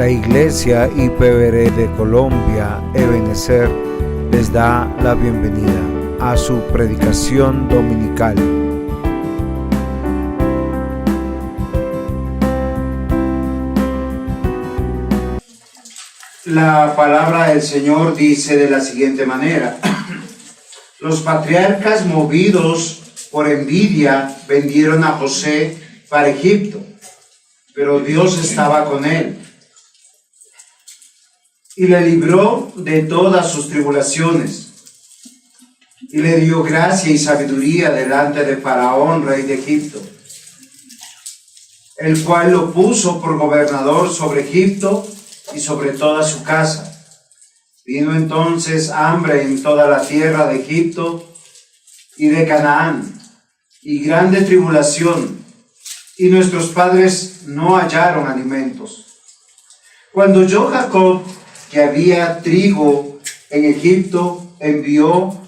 La Iglesia IPVR de Colombia, Ebenecer, les da la bienvenida a su predicación dominical. La palabra del Señor dice de la siguiente manera: los patriarcas, movidos por envidia, vendieron a José para Egipto, pero Dios estaba con él y le libró de todas sus tribulaciones y le dio gracia y sabiduría delante de Faraón, rey de Egipto, el cual lo puso por gobernador sobre Egipto y sobre toda su casa. Vino entonces hambre en toda la tierra de Egipto y de Canaán, y grande tribulación, y nuestros padres no hallaron alimentos. Cuando oyó Jacob que había trigo en Egipto, envió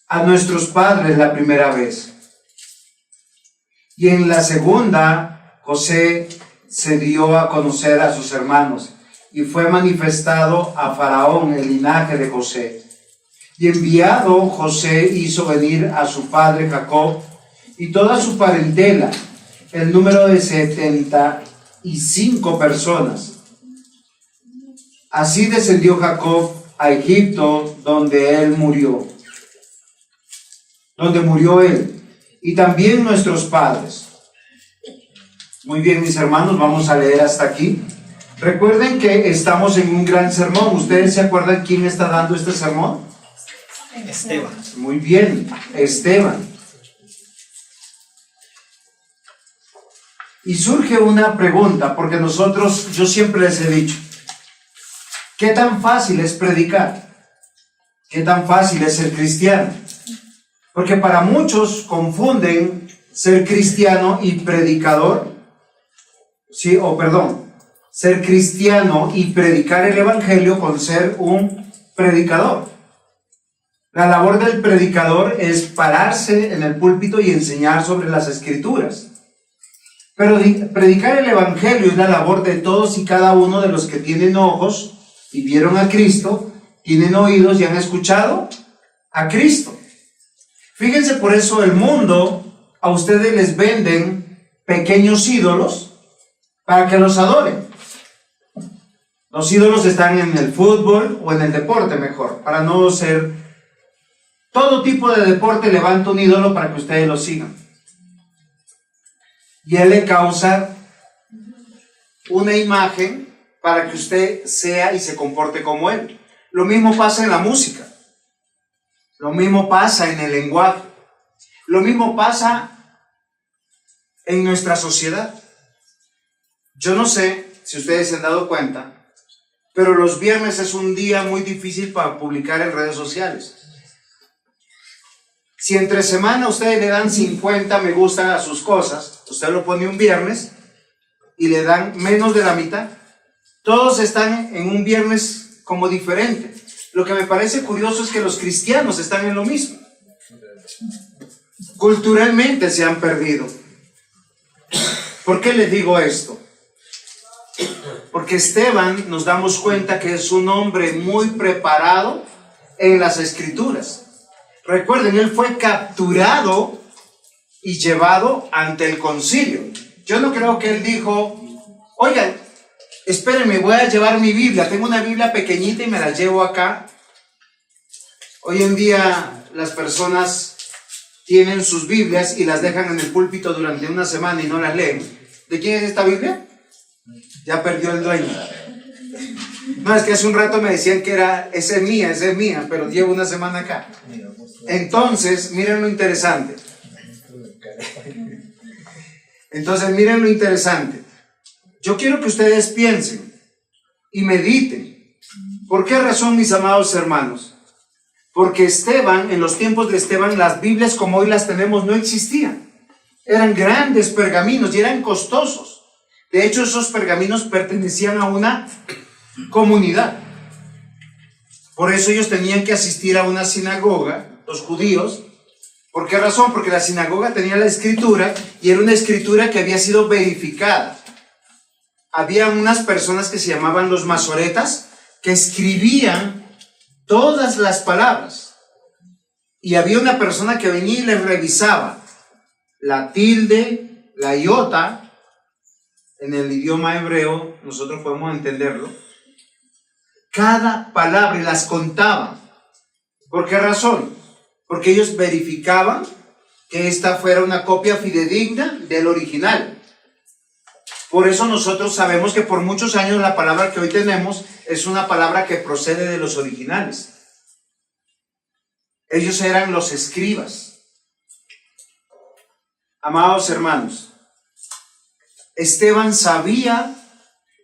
a nuestros padres la primera vez. Y en la segunda, José se dio a conocer a sus hermanos, y fue manifestado a Faraón el linaje de José. Y enviado José hizo venir a su padre Jacob y toda su parentela, el número de 75 personas. Así descendió Jacob a Egipto, donde murió él, y también nuestros padres. Muy bien, mis hermanos, vamos a leer hasta aquí. Recuerden que estamos en un gran sermón. ¿Ustedes se acuerdan quién está dando este sermón? Esteban. Muy bien, Esteban. Y surge una pregunta, porque yo siempre les he dicho, ¿qué tan fácil es predicar? ¿Qué tan fácil es ser cristiano? Porque para muchos confunden ser cristiano y predicador, ser cristiano y predicar el evangelio con ser un predicador. La labor del predicador es pararse en el púlpito y enseñar sobre las escrituras. Pero predicar el evangelio es la labor de todos y cada uno de los que tienen ojos y vieron a Cristo, tienen oídos y han escuchado a Cristo. Fíjense, por eso el mundo, a ustedes les venden pequeños ídolos para que los adoren. Los ídolos están en el fútbol o en el deporte, mejor, para no ser... Todo tipo de deporte levanta un ídolo para que ustedes lo sigan. Y él le causa una imagen para que usted sea y se comporte como él. Lo mismo pasa en la música. Lo mismo pasa en el lenguaje. Lo mismo pasa en nuestra sociedad. Yo no sé si ustedes se han dado cuenta, pero los viernes es un día muy difícil para publicar en redes sociales. Si entre semana ustedes le dan 50 me gusta a sus cosas, usted lo pone un viernes y le dan menos de la mitad. Todos están en un viernes como diferente. Lo que me parece curioso es que los cristianos están en lo mismo. Culturalmente se han perdido. ¿Por qué les digo esto? Porque Esteban, nos damos cuenta que es un hombre muy preparado en las escrituras. Recuerden, él fue capturado y llevado ante el concilio. Yo no creo que él dijo, oigan, espérenme, voy a llevar mi Biblia. Tengo una Biblia pequeñita y me la llevo acá. Hoy en día las personas tienen sus Biblias y las dejan en el púlpito durante una semana y no las leen. ¿De quién es esta Biblia? Ya perdió el dueño. No, es que hace un rato me decían que esa es mía, pero llevo una semana acá. Entonces, miren lo interesante. Yo quiero que ustedes piensen y mediten. ¿Por qué razón, mis amados hermanos? Porque Esteban, en los tiempos de Esteban, las Biblias como hoy las tenemos no existían. Eran grandes pergaminos y eran costosos. De hecho, esos pergaminos pertenecían a una comunidad. Por eso ellos tenían que asistir a una sinagoga, los judíos. ¿Por qué razón? Porque la sinagoga tenía la escritura y era una escritura que había sido verificada. había unas personas que se llamaban los masoretas, que escribían todas las palabras. Y había una persona que venía y les revisaba la tilde, la iota. En el idioma hebreo, nosotros podemos entenderlo. Cada palabra y las contaban. ¿Por qué razón? Porque ellos verificaban que esta fuera una copia fidedigna del original. Por eso nosotros sabemos que por muchos años la palabra que hoy tenemos es una palabra que procede de los originales. Ellos eran los escribas. Amados hermanos, Esteban sabía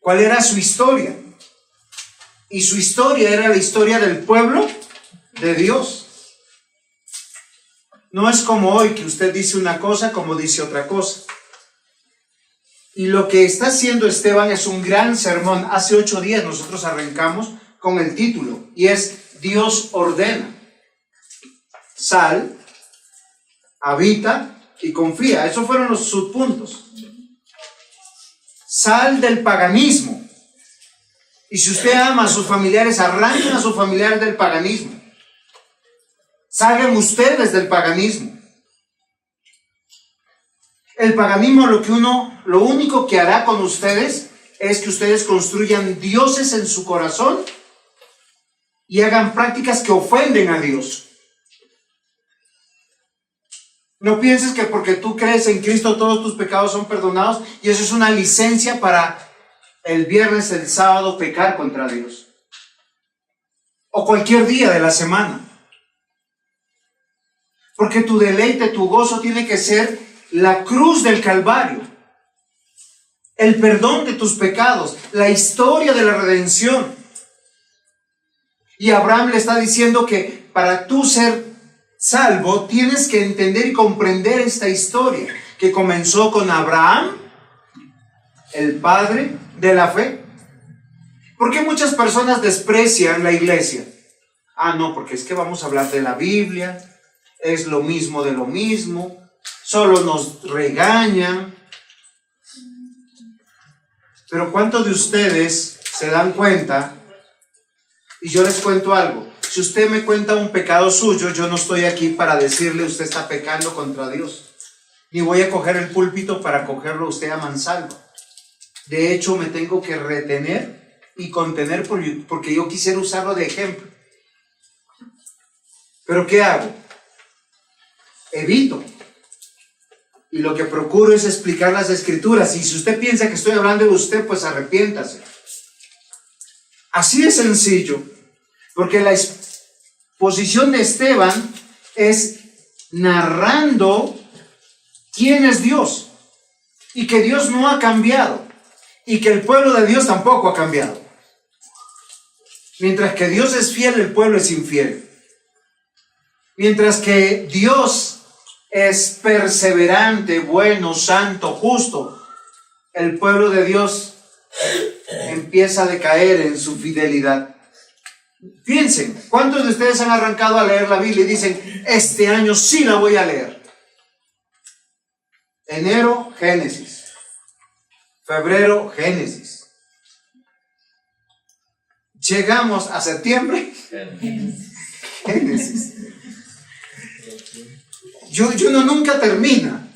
cuál era su historia. Y su historia era la historia del pueblo de Dios. No es como hoy que usted dice una cosa como dice otra cosa. Y lo que está haciendo Esteban es un gran sermón. Hace 8 días nosotros arrancamos con el título y es Dios ordena. Sal, habita y confía. Esos fueron los subpuntos. Sal del paganismo. Y si usted ama a sus familiares, arranquen a sus familiares del paganismo. Salgan ustedes del paganismo. El paganismo lo único que hará con ustedes es que ustedes construyan dioses en su corazón y hagan prácticas que ofenden a Dios. No pienses que porque tú crees en Cristo todos tus pecados son perdonados y eso es una licencia para el viernes, el sábado pecar contra Dios. O cualquier día de la semana. Porque tu deleite, tu gozo tiene que ser la cruz del Calvario, el perdón de tus pecados, la historia de la redención. Y Abraham le está diciendo que para tú ser salvo tienes que entender y comprender esta historia que comenzó con Abraham, el padre de la fe. ¿Por qué muchas personas desprecian la iglesia? Ah, no, porque es que vamos a hablar de la Biblia, es lo mismo de lo mismo. Solo nos regañan. Pero ¿cuántos de ustedes se dan cuenta? Y yo les cuento algo. Si usted me cuenta un pecado suyo, yo no estoy aquí para decirle usted está pecando contra Dios. Ni voy a coger el púlpito para cogerlo a usted a mansalva. De hecho, me tengo que retener y contener porque yo quisiera usarlo de ejemplo. ¿Pero qué hago? Evito. Y lo que procuro es explicar las escrituras. Y si usted piensa que estoy hablando de usted, pues arrepiéntase. Así de sencillo. Porque la exposición de Esteban es narrando quién es Dios. Y que Dios no ha cambiado. Y que el pueblo de Dios tampoco ha cambiado. Mientras que Dios es fiel, el pueblo es infiel. Mientras que Dios es perseverante, bueno, santo, justo, el pueblo de Dios empieza a decaer en su fidelidad. Piensen, ¿cuántos de ustedes han arrancado a leer la Biblia y dicen, este año sí la voy a leer? Enero, Génesis. Febrero, Génesis. Llegamos a septiembre, Génesis. Uno nunca termina.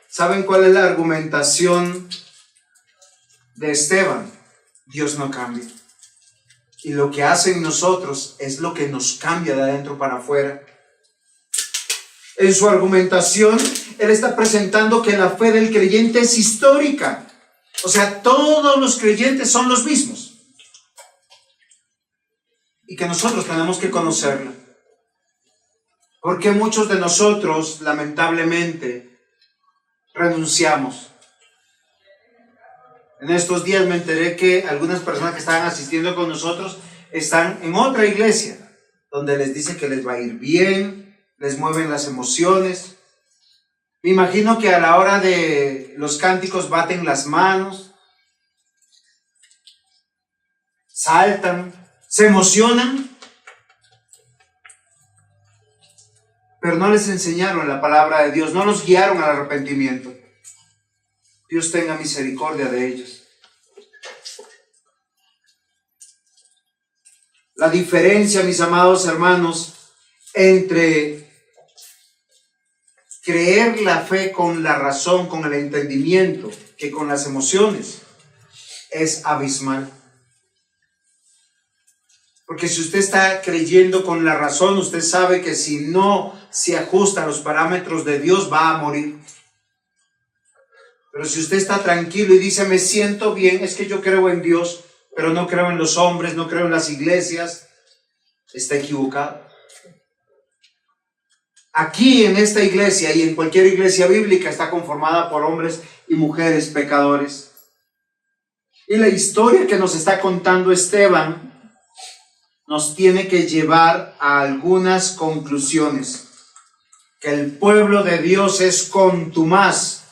¿Saben cuál es la argumentación de Esteban? Dios no cambia. Y lo que hace en nosotros es lo que nos cambia de adentro para afuera. En su argumentación, él está presentando que la fe del creyente es histórica. O sea, todos los creyentes son los mismos. Y que nosotros tenemos que conocerla. Porque muchos de nosotros, lamentablemente, renunciamos. En estos días me enteré que algunas personas que estaban asistiendo con nosotros están en otra iglesia, donde les dice que les va a ir bien, les mueven las emociones. Me imagino que a la hora de los cánticos baten las manos, saltan, se emocionan, pero no les enseñaron la palabra de Dios, no los guiaron al arrepentimiento. Dios tenga misericordia de ellos. La diferencia, mis amados hermanos, entre creer la fe con la razón, con el entendimiento, que con las emociones, es abismal. Porque si usted está creyendo con la razón, usted sabe que si no se ajusta a los parámetros de Dios, va a morir. Pero si usted está tranquilo y dice, me siento bien, es que yo creo en Dios, pero no creo en los hombres, no creo en las iglesias, está equivocado. Aquí en esta iglesia y en cualquier iglesia bíblica está conformada por hombres y mujeres pecadores. Y la historia que nos está contando Esteban nos tiene que llevar a algunas conclusiones. Que el pueblo de Dios es contumaz.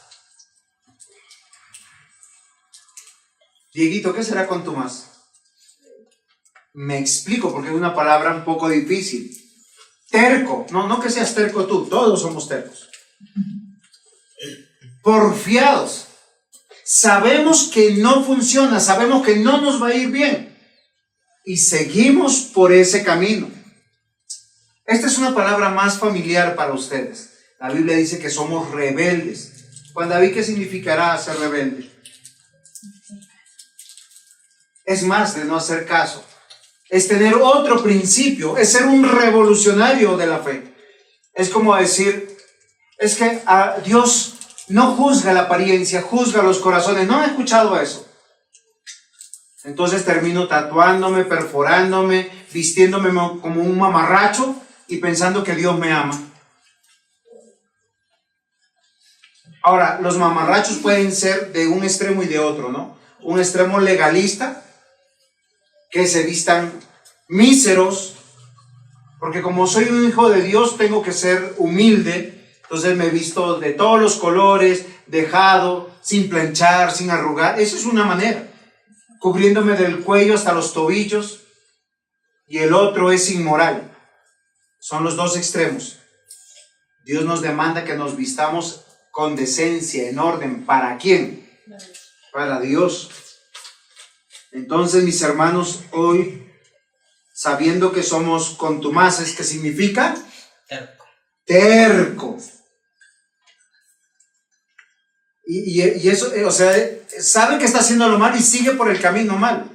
Dieguito, ¿qué será contumaz? Me explico porque es una palabra un poco difícil. Terco, no que seas terco tú, todos somos tercos. Porfiados. Sabemos que no funciona, sabemos que no nos va a ir bien y seguimos por ese camino. Esta es una palabra más familiar para ustedes. La Biblia dice que somos rebeldes. Juan David, ¿qué significará ser rebelde? Es más de no hacer caso. Es tener otro principio, es ser un revolucionario de la fe. Es como decir, es que Dios no juzga la apariencia, juzga los corazones. ¿No han escuchado eso? Entonces termino tatuándome, perforándome, vistiéndome como un mamarracho y pensando que Dios me ama. Ahora, los mamarrachos pueden ser de un extremo y de otro, ¿no? Un extremo legalista, que se vistan míseros, porque como soy un hijo de Dios tengo que ser humilde, entonces me visto de todos los colores, dejado, sin planchar, sin arrugar. Esa es una manera, cubriéndome del cuello hasta los tobillos, y el otro es inmoral. Son los dos extremos. Dios nos demanda que nos vistamos con decencia, en orden. ¿Para quién? Para Dios. Entonces, mis hermanos, hoy, sabiendo que somos contumaces, ¿qué significa? Terco. Terco. Y eso, o sea, sabe que está haciendo lo mal y sigue por el camino mal.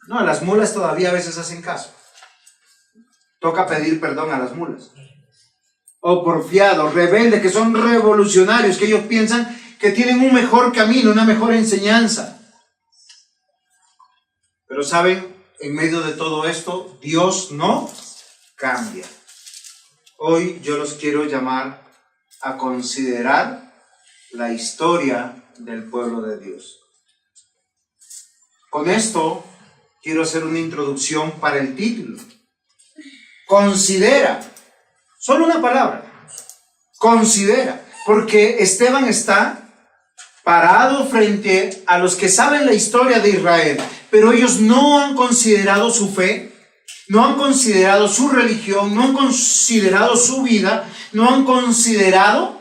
No, las mulas todavía a veces hacen caso. Toca pedir perdón a las mulas. O porfiados, rebeldes, que son revolucionarios, que ellos piensan que tienen un mejor camino, una mejor enseñanza. Pero saben, en medio de todo esto, Dios no cambia. Hoy yo los quiero llamar a considerar la historia del pueblo de Dios. Con esto quiero hacer una introducción para el título. Considera, solo una palabra, considera, porque Esteban está parado frente a los que saben la historia de Israel, pero ellos no han considerado su fe, no han considerado su religión, no han considerado su vida, no han considerado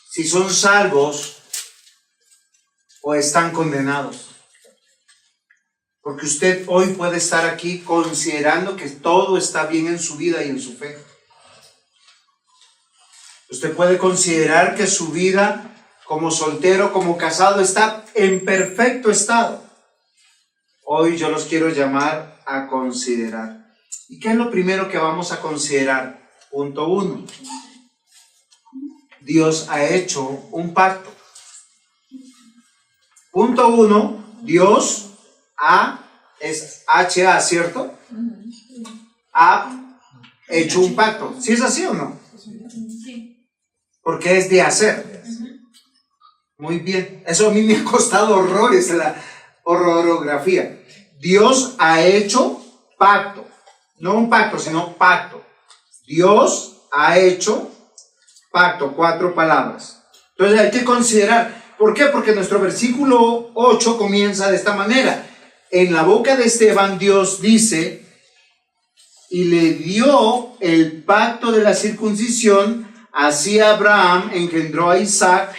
si son salvos o están condenados. Porque usted hoy puede estar aquí considerando que todo está bien en su vida y en su fe. Usted puede considerar que su vida como soltero, como casado, está en perfecto estado. Hoy yo los quiero llamar a considerar. ¿Y qué es lo primero que vamos a considerar? Punto 1. Dios ha hecho un pacto. Punto 1. Dios es H-A, ¿cierto? Ha hecho un pacto. ¿Sí es así o no? Porque es de hacer. Muy bien. Eso a mí me ha costado horrores la orografía. Dios ha hecho pacto. No un pacto, sino pacto. Dios ha hecho pacto. 4 palabras. Entonces hay que considerar. ¿Por qué? Porque nuestro versículo 8 comienza de esta manera. En la boca de Esteban Dios dice, y le dio el pacto de la circuncisión Así Abraham engendró a Isaac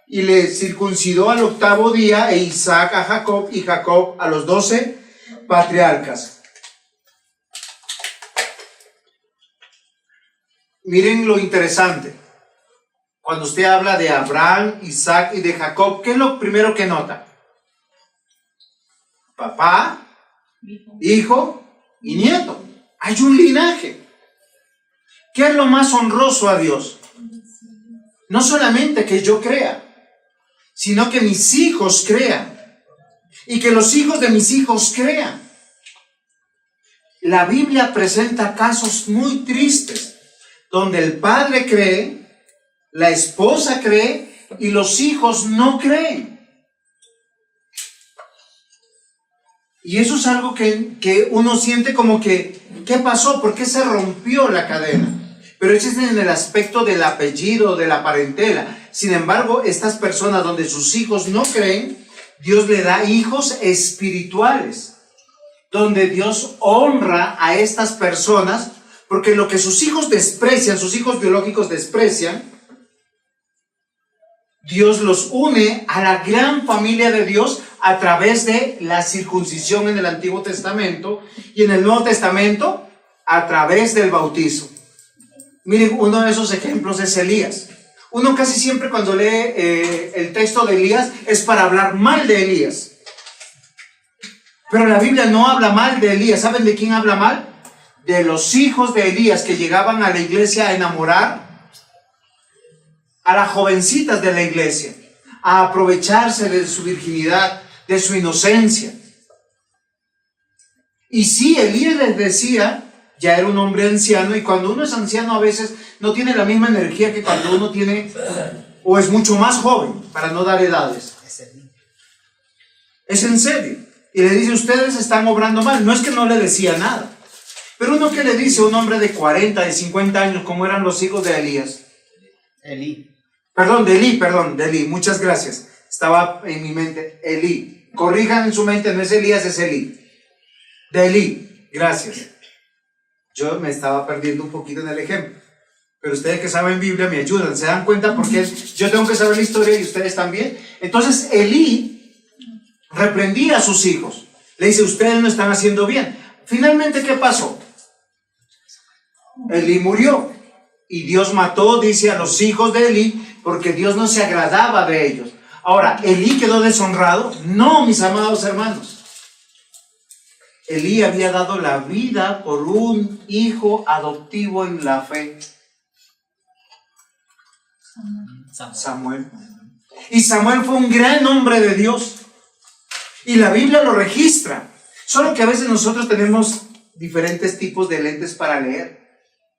y le circuncidó al 8º día, e Isaac a Jacob y Jacob a los 12 patriarcas. Miren lo interesante. Cuando usted habla de Abraham, Isaac y de Jacob, ¿qué es lo primero que nota? Papá, hijo y nieto. Hay un linaje. ¿Qué es lo más honroso a Dios? No solamente que yo crea, sino que mis hijos crean y que los hijos de mis hijos crean. La Biblia presenta casos muy tristes donde el padre cree, la esposa cree y los hijos no creen. Y eso es algo que uno siente como que, ¿qué pasó? ¿Por qué se rompió la cadena? Pero eso es en el aspecto del apellido, de la parentela. Sin embargo, estas personas donde sus hijos no creen, Dios le da hijos espirituales, donde Dios honra a estas personas, porque lo que sus hijos desprecian, sus hijos biológicos desprecian, Dios los une a la gran familia de Dios a través de la circuncisión en el Antiguo Testamento, y en el Nuevo Testamento a través del bautizo. Miren, uno de esos ejemplos es Elías. Uno casi siempre cuando lee el texto de Elías es para hablar mal de Elías. Pero la Biblia no habla mal de Elías. ¿Saben de quién habla mal? De los hijos de Elías que llegaban a la iglesia a enamorar a las jovencitas de la iglesia, a aprovecharse de su virginidad, de su inocencia. Y sí, Elías les decía, ya era un hombre anciano, y cuando uno es anciano a veces no tiene la misma energía que cuando uno tiene, o es mucho más joven, para no dar edades. Es en serio. Y le dice, ustedes están obrando mal. No es que no le decía nada. Pero uno que le dice a un hombre de 40, de 50 años, como eran los hijos de Elías. De Elí, muchas gracias. Estaba en mi mente, Elí. Corrijan en su mente, no es Elías, es Elí. De Elí, gracias. Yo me estaba perdiendo un poquito en el ejemplo. Pero ustedes que saben Biblia me ayudan. ¿Se dan cuenta? Porque yo tengo que saber la historia y ustedes también. Entonces Elí reprendía a sus hijos. Le dice, ustedes no están haciendo bien. Finalmente, ¿qué pasó? Elí murió. Y Dios mató, dice, a los hijos de Elí, porque Dios no se agradaba de ellos. Ahora, ¿Elí quedó deshonrado? No, mis amados hermanos. Elí había dado la vida por un hijo adoptivo en la fe. Samuel. Y Samuel fue un gran hombre de Dios. Y la Biblia lo registra. Solo que a veces nosotros tenemos diferentes tipos de lentes para leer.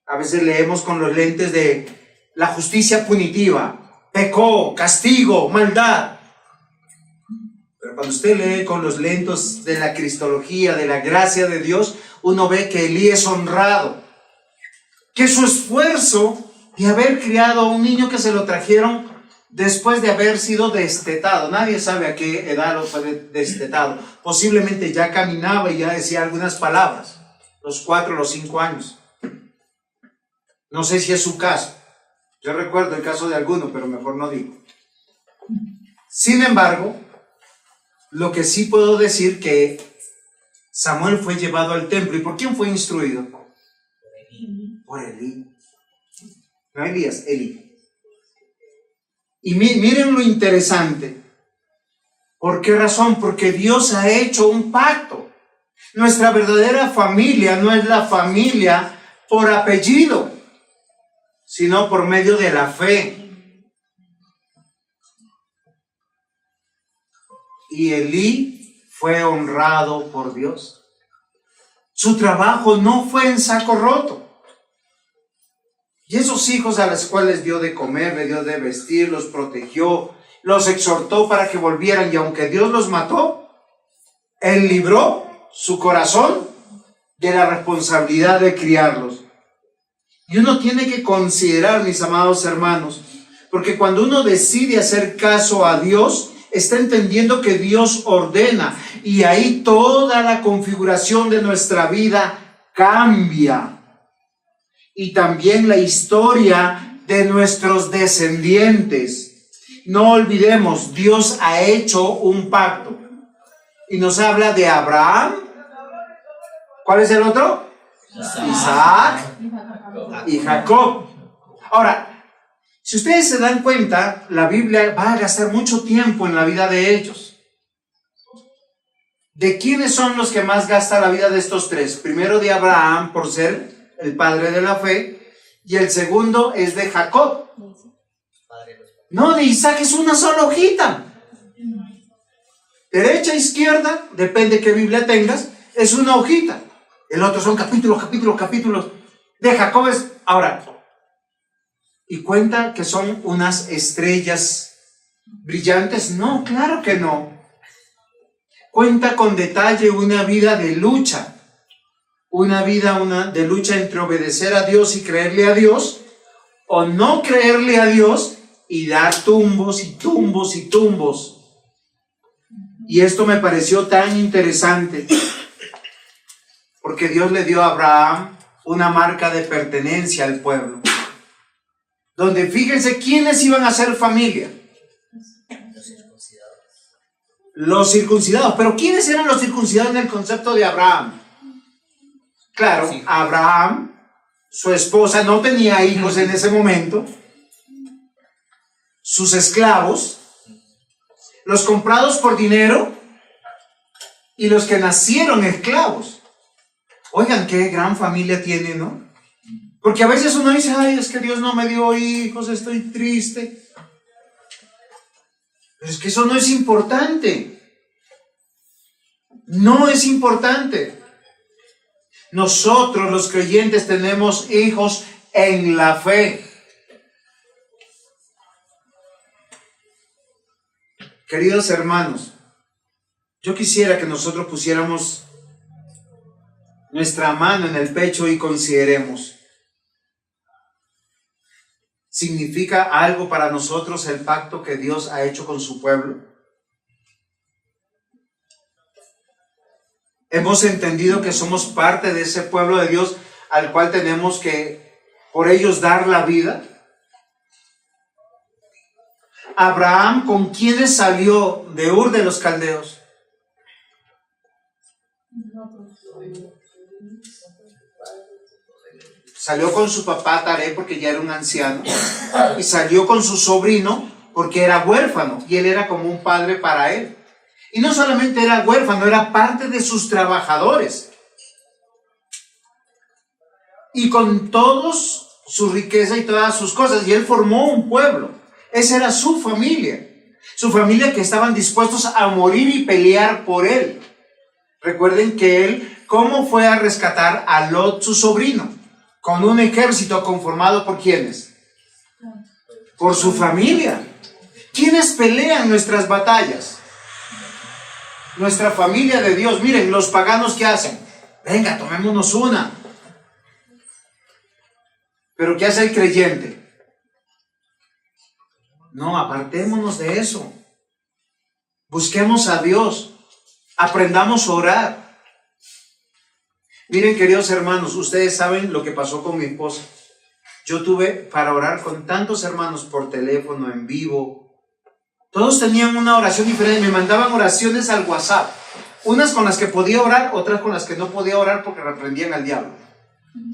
A veces leemos con los lentes de la justicia punitiva, pecó, castigo, maldad. Pero cuando usted lee con los lentes de la cristología, de la gracia de Dios, uno ve que Elí es honrado, que su esfuerzo de haber criado a un niño que se lo trajeron después de haber sido destetado, nadie sabe a qué edad lo fue destetado, posiblemente ya caminaba y ya decía algunas palabras, los 4 o los 5 años. No sé si es su caso. Yo recuerdo el caso de alguno, pero mejor no digo. Sin embargo, lo que sí puedo decir que Samuel fue llevado al templo. ¿Y por quién fue instruido? Por Elí. No Elías, Elí. Y miren lo interesante. ¿Por qué razón? Porque Dios ha hecho un pacto. Nuestra verdadera familia no es la familia por apellido, sino por medio de la fe. Y Elí fue honrado por Dios. Su trabajo no fue en saco roto. Y esos hijos a los cuales dio de comer, le dio de vestir, los protegió, los exhortó para que volvieran, y aunque Dios los mató, Él libró su corazón de la responsabilidad de criarlos. Y uno tiene que considerar, mis amados hermanos, porque cuando uno decide hacer caso a Dios, está entendiendo que Dios ordena, y ahí toda la configuración de nuestra vida cambia. Y también la historia de nuestros descendientes. No olvidemos, Dios ha hecho un pacto y nos habla de Abraham. ¿Cuál es el otro? Isaac y Jacob. Ahora, si ustedes se dan cuenta, la Biblia va a gastar mucho tiempo en la vida de ellos. ¿De quiénes son los que más gasta la vida de estos tres? Primero de Abraham, por ser el padre de la fe, y el segundo es de Jacob. No, de Isaac es una sola hojita. Derecha, izquierda, depende qué Biblia tengas, es una hojita. El otro son capítulos. De Jacob es... Ahora, ¿y cuenta que son unas estrellas brillantes? No, claro que no. Cuenta con detalle una vida de lucha. Una vida de lucha entre obedecer a Dios y creerle a Dios, o no creerle a Dios y dar tumbos y tumbos y tumbos. Y esto me pareció tan interesante, porque Dios le dio a Abraham una marca de pertenencia al pueblo, donde fíjense quiénes iban a ser familia. Los circuncidados. Pero ¿quiénes eran los circuncidados en el concepto de Abraham? Claro, Abraham, su esposa, no tenía hijos en ese momento. Sus esclavos, los comprados por dinero y los que nacieron esclavos. Oigan, qué gran familia tiene, ¿no? Porque a veces uno dice, ay, es que Dios no me dio hijos, estoy triste. Pero es que eso no es importante. No es importante. Nosotros los creyentes tenemos hijos en la fe. Queridos hermanos, yo quisiera que nosotros pusiéramos nuestra mano en el pecho y consideremos. ¿Significa algo para nosotros el pacto que Dios ha hecho con su pueblo? ¿Hemos entendido que somos parte de ese pueblo de Dios al cual tenemos que por ellos dar la vida? Abraham, ¿con quiénes salió de Ur de los Caldeos? Salió con su papá Taré porque ya era un anciano, y salió con su sobrino porque era huérfano y él era como un padre para él. Y no solamente era huérfano, era parte de sus trabajadores. Y con todos su riqueza y todas sus cosas, y él formó un pueblo. Esa era su familia que estaban dispuestos a morir y pelear por él. Recuerden que él, ¿cómo fue a rescatar a Lot, su sobrino? Con un ejército conformado por ¿quiénes? Por su familia. ¿Quiénes pelean nuestras batallas? Nuestra familia de Dios. Miren, los paganos, ¿qué hacen? Venga, tomémonos una. Pero ¿qué hace el creyente? No, apartémonos de eso. Busquemos a Dios. Aprendamos a orar. Miren, queridos hermanos, ustedes saben lo que pasó con mi esposa. Yo tuve para orar con tantos hermanos por teléfono, en vivo. Todos tenían una oración diferente. Me mandaban oraciones al WhatsApp. Unas con las que podía orar, otras con las que no podía orar porque reprendían al diablo.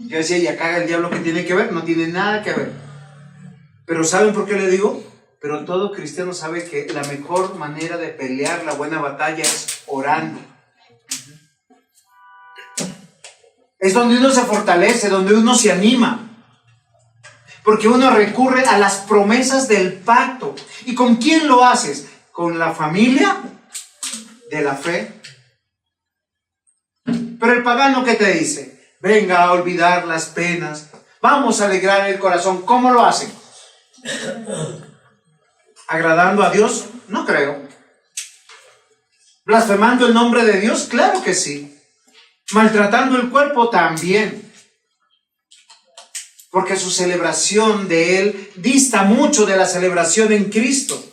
Yo decía, y acá el diablo, ¿qué tiene que ver? No tiene nada que ver. Pero ¿saben por qué le digo? Pero todo cristiano sabe que la mejor manera de pelear la buena batalla es orando. Es donde uno se fortalece, donde uno se anima. Porque uno recurre a las promesas del pacto. ¿Y con quién lo haces? Con la familia de la fe. Pero el pagano, ¿qué te dice? Venga a olvidar las penas. Vamos a alegrar el corazón. ¿Cómo lo hacen? ¿Agradando a Dios? No creo. ¿Blasfemando el nombre de Dios? Claro que sí. ¿Maltratando el cuerpo? También. Porque su celebración de Él dista mucho de la celebración en Cristo.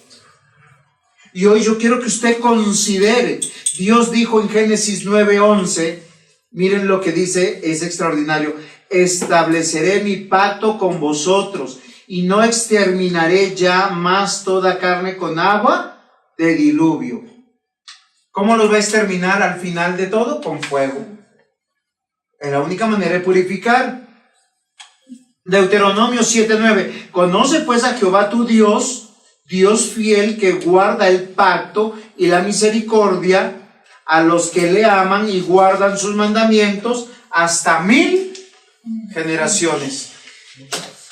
Y hoy yo quiero que usted considere. Dios dijo en Génesis 9:11, miren lo que dice, es extraordinario. Estableceré mi pacto con vosotros y no exterminaré ya más toda carne con agua de diluvio. ¿Cómo los va a exterminar al final de todo? Con fuego. Es la única manera de purificar. Deuteronomio 7:9. Conoce pues a Jehová tu Dios, Dios fiel que guarda el pacto y la misericordia a los que le aman y guardan sus mandamientos hasta 1000 generaciones.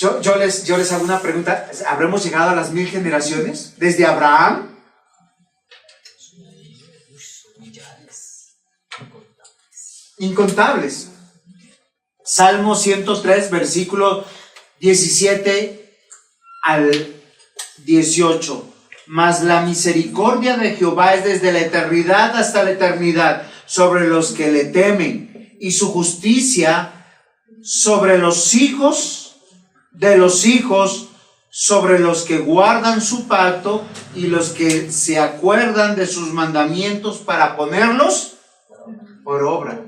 Yo les hago una pregunta. ¿Habremos llegado a las 1000 generaciones? ¿Desde Abraham? Incontables. Salmo 103, versículo 17 al 18. Mas la misericordia de Jehová es desde la eternidad hasta la eternidad sobre los que le temen, y su justicia sobre los hijos de los hijos, sobre los que guardan su pacto y los que se acuerdan de sus mandamientos para ponerlos por obra.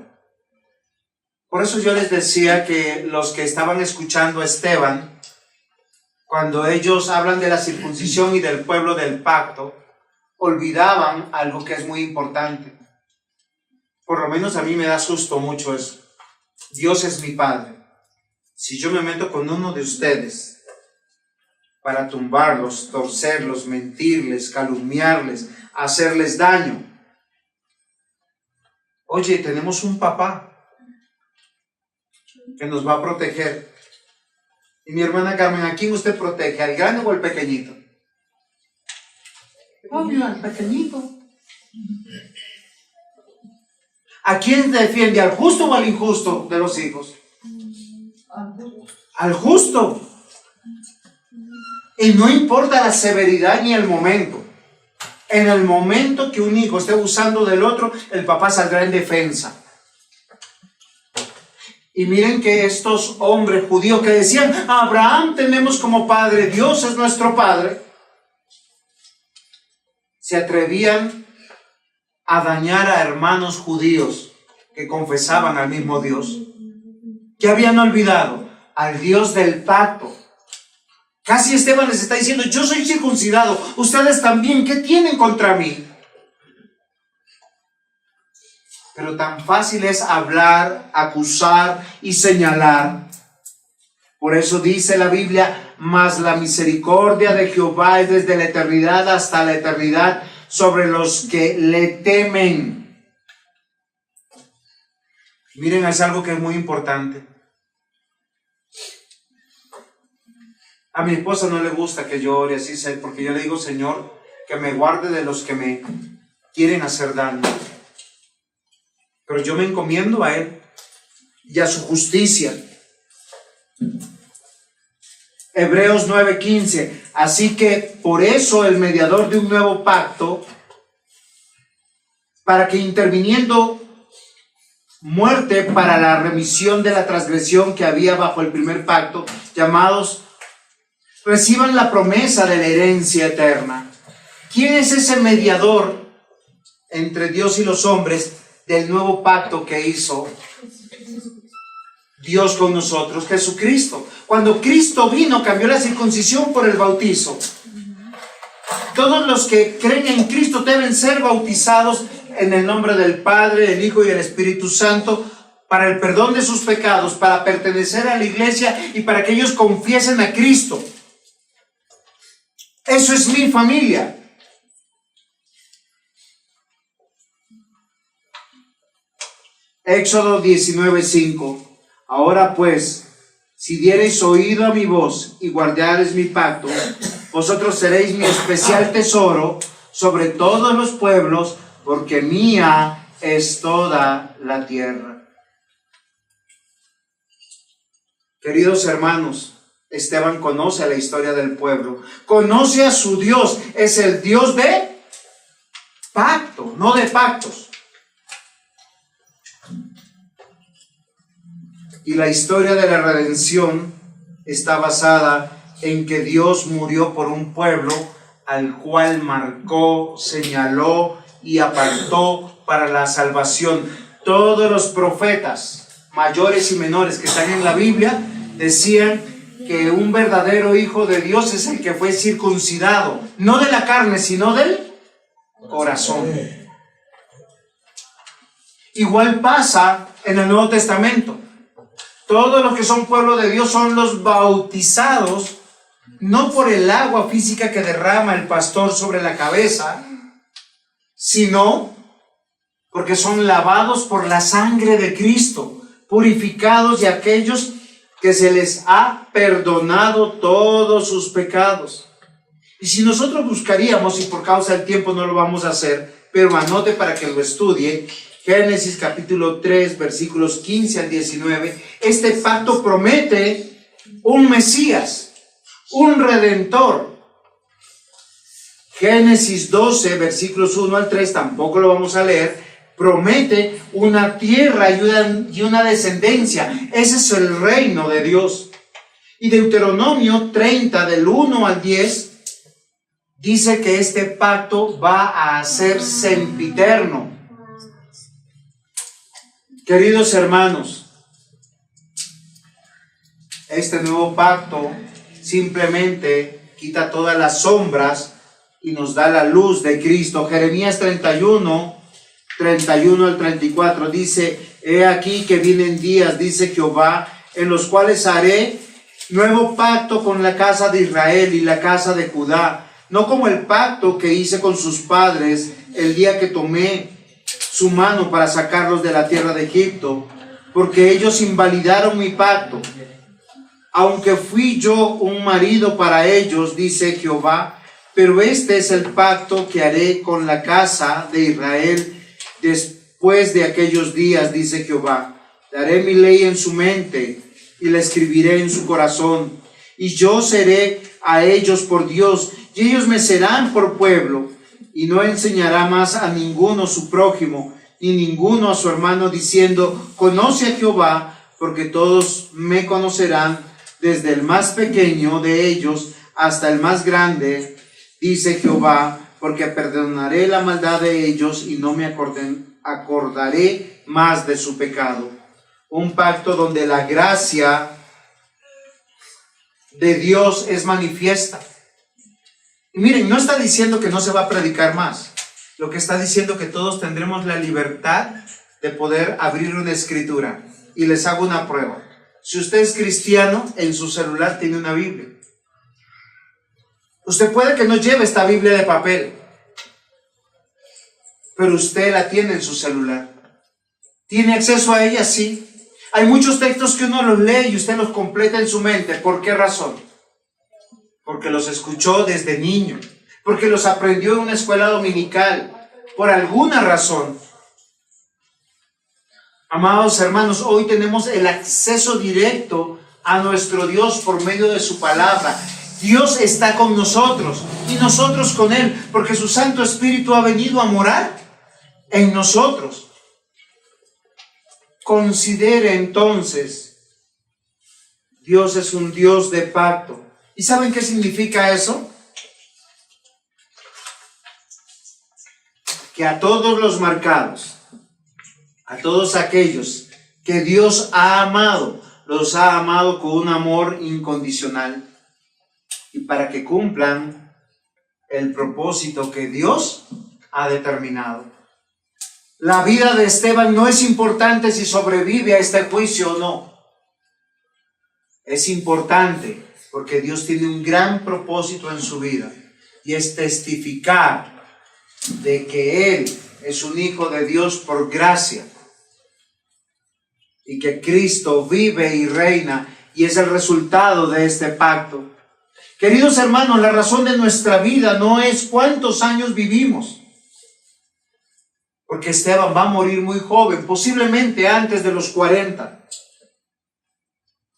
Por eso yo les decía que los que estaban escuchando a Esteban, cuando ellos hablan de la circuncisión y del pueblo del pacto, olvidaban algo que es muy importante. Por lo menos a mí me da susto mucho eso. Dios es mi Padre. Si yo me meto con uno de ustedes para tumbarlos, torcerlos, mentirles, calumniarles, hacerles daño, oye, tenemos un papá que nos va a proteger. Y mi hermana Carmen, ¿a quién usted protege? ¿Al grande o al pequeñito? Obvio, al pequeñito. ¿A quién defiende? ¿Al justo o al injusto de los hijos? Al justo. Y no importa la severidad ni el momento. En el momento que un hijo esté abusando del otro, el papá saldrá en defensa. Y miren que estos hombres judíos que decían, Abraham tenemos como padre, Dios es nuestro padre, se atrevían a dañar a hermanos judíos que confesaban al mismo Dios, que habían olvidado al Dios del pacto. Casi Esteban les está diciendo, yo soy circuncidado, ustedes también, ¿qué tienen contra mí? Pero tan fácil es hablar, acusar y señalar. Por eso dice la Biblia, mas la misericordia de Jehová es desde la eternidad hasta la eternidad sobre los que le temen. Miren, es algo que es muy importante. A mi esposa no le gusta que yo ore así, porque yo le digo, Señor, que me guarde de los que me quieren hacer daño. Pero yo me encomiendo a Él y a su justicia. Hebreos 9:15. Así que por eso el mediador de un nuevo pacto, para que interviniendo muerte para la remisión de la transgresión que había bajo el primer pacto, llamados, reciban la promesa de la herencia eterna. ¿Quién es ese mediador entre Dios y los hombres del nuevo pacto que hizo Dios con nosotros? Jesucristo. Cuando Cristo vino, cambió la circuncisión por el bautizo. Todos los que creen en Cristo deben ser bautizados en el nombre del Padre, del Hijo y del Espíritu Santo para el perdón de sus pecados, para pertenecer a la iglesia y para que ellos confiesen a Cristo. Eso es mi familia. Éxodo 19:5. Ahora pues, si diereis oído a mi voz y guardareis mi pacto, vosotros seréis mi especial tesoro sobre todos los pueblos, porque mía es toda la tierra. Queridos hermanos, Esteban conoce la historia del pueblo, conoce a su Dios, es el Dios de pacto, no de pactos. Y la historia de la redención está basada en que Dios murió por un pueblo al cual marcó, señaló y apartó para la salvación. Todos los profetas, mayores y menores que están en la Biblia, decían que un verdadero hijo de Dios es el que fue circuncidado, no de la carne, sino del corazón. Igual pasa en el Nuevo Testamento. Todos los que son pueblo de Dios son los bautizados, no por el agua física que derrama el pastor sobre la cabeza, sino porque son lavados por la sangre de Cristo, purificados de aquellos que se les ha perdonado todos sus pecados. Y si nosotros buscaríamos, y por causa del tiempo no lo vamos a hacer, pero anote para que lo estudie, Génesis capítulo 3, versículos 15 al 19, este pacto promete un Mesías, un Redentor. Génesis 12, versículos 1 al 3, tampoco lo vamos a leer, promete una tierra y una descendencia. Ese es el reino de Dios. Y Deuteronomio 30, del 1 al 10, dice que este pacto va a ser sempiterno. Queridos hermanos, este nuevo pacto simplemente quita todas las sombras y nos da la luz de Cristo. Jeremías 31 al 34 dice: he aquí que vienen días, dice Jehová, en los cuales haré nuevo pacto con la casa de Israel y la casa de Judá, no como el pacto que hice con sus padres el día que tomé su mano para sacarlos de la tierra de Egipto, porque ellos invalidaron mi pacto, aunque fui yo un marido para ellos, dice Jehová. Pero este es el pacto que haré con la casa de Israel después de aquellos días, dice Jehová. Daré mi ley en su mente y la escribiré en su corazón, y yo seré a ellos por Dios, y ellos me serán por pueblo. Y no enseñará más a ninguno su prójimo, ni ninguno a su hermano, diciendo: conoce a Jehová, porque todos me conocerán, desde el más pequeño de ellos hasta el más grande, dice Jehová, porque perdonaré la maldad de ellos y no me acordaré más de su pecado. Un pacto donde la gracia de Dios es manifiesta. Y miren, no está diciendo que no se va a predicar más. Lo que está diciendo que todos tendremos la libertad de poder abrir una escritura. Y les hago una prueba. Si usted es cristiano, en su celular tiene una Biblia. Usted puede que no lleve esta Biblia de papel, pero usted la tiene en su celular. ¿Tiene acceso a ella? Sí. Hay muchos textos que uno los lee y usted los completa en su mente. ¿Por qué razón? Porque los escuchó desde niño, porque los aprendió en una escuela dominical, por alguna razón. Amados hermanos, hoy tenemos el acceso directo a nuestro Dios por medio de su palabra. Dios está con nosotros y nosotros con Él, porque su Santo Espíritu ha venido a morar en nosotros. Considere entonces, Dios es un Dios de pacto. ¿Y saben qué significa eso? Que a todos los marcados, a todos aquellos que Dios ha amado, los ha amado con un amor incondicional, y para que cumplan el propósito que Dios ha determinado. La vida de Esteban no es importante si sobrevive a este juicio o no. Es importante porque Dios tiene un gran propósito en su vida, y es testificar de que Él es un hijo de Dios por gracia, y que Cristo vive y reina, y es el resultado de este pacto. Queridos hermanos, la razón de nuestra vida no es cuántos años vivimos, porque Esteban va a morir muy joven, posiblemente antes de los 40,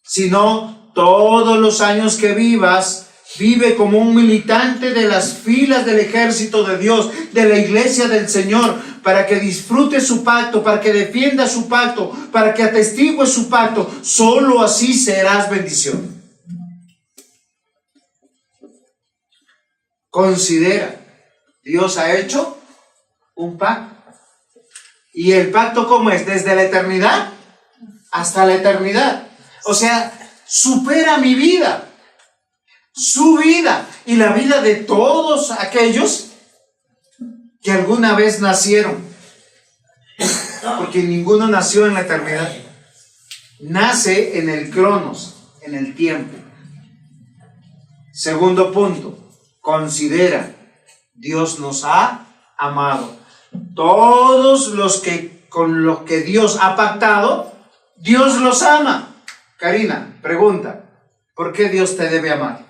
sino todos los años que vivas, vive como un militante de las filas del ejército de Dios, de la iglesia del Señor, para que disfrute su pacto, para que defienda su pacto, para que atestigue su pacto. Solo así serás bendición. Considera, Dios ha hecho un pacto. ¿Y el pacto cómo es? Desde la eternidad hasta la eternidad. O sea, supera mi vida, su vida y la vida de todos aquellos que alguna vez nacieron. Porque ninguno nació en la eternidad. Nace en el cronos, en el tiempo. Segundo punto, considera, Dios nos ha amado. Todos los que con los que Dios ha pactado, Dios los ama. Karina, pregunta, ¿por qué Dios te debe amar?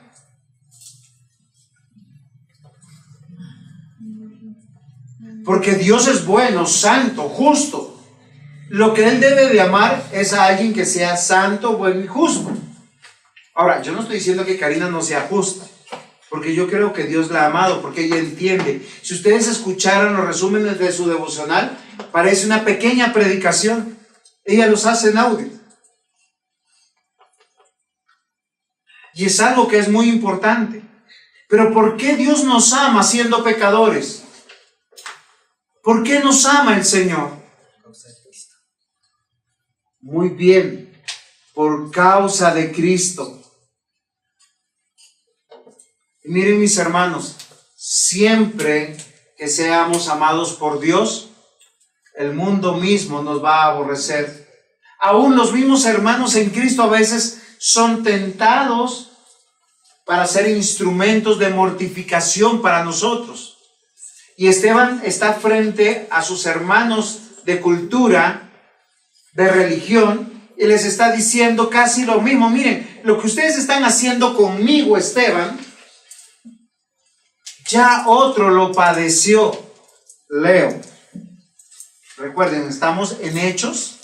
Porque Dios es bueno, santo, justo. Lo que Él debe de amar es a alguien que sea santo, bueno y justo. Ahora, yo no estoy diciendo que Karina no sea justa, porque yo creo que Dios la ha amado, porque ella entiende. Si ustedes escucharan los resúmenes de su devocional, parece una pequeña predicación. Ella los hace en audio. Y es algo que es muy importante. Pero ¿por qué Dios nos ama siendo pecadores? ¿Por qué nos ama el Señor? Muy bien, por causa de Cristo. Y miren, mis hermanos, siempre que seamos amados por Dios, el mundo mismo nos va a aborrecer. Aún los mismos hermanos en Cristo a veces son tentados para ser instrumentos de mortificación para nosotros. Y Esteban está frente a sus hermanos de cultura, de religión, y les está diciendo casi lo mismo. Miren, lo que ustedes están haciendo conmigo, Esteban, ya otro lo padeció. Leo. Recuerden, estamos en Hechos,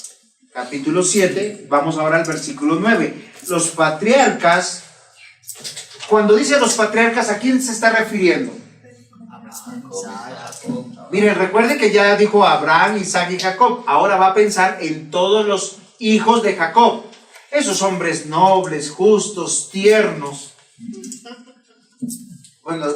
capítulo 7, vamos ahora al versículo 9. Los patriarcas, cuando dice los patriarcas, ¿a quién se está refiriendo? Miren, recuerde que ya dijo Abraham, Isaac y Jacob. Ahora va a pensar en todos los hijos de Jacob. Esos hombres nobles, justos, tiernos. Bueno,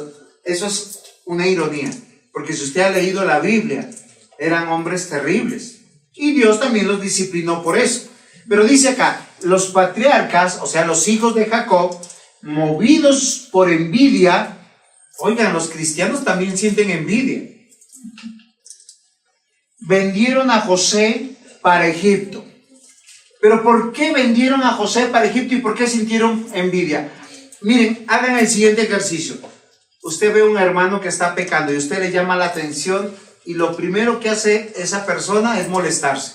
eso es una ironía, porque si usted ha leído la Biblia, eran hombres terribles. Y Dios también los disciplinó por eso. Pero dice acá, los patriarcas, o sea, los hijos de Jacob, movidos por envidia. Oigan, los cristianos también sienten envidia. Vendieron a José para Egipto. Pero ¿por qué vendieron a José para Egipto y por qué sintieron envidia? Miren, hagan el siguiente ejercicio. Usted ve a un hermano que está pecando y usted le llama la atención y lo primero que hace esa persona es molestarse.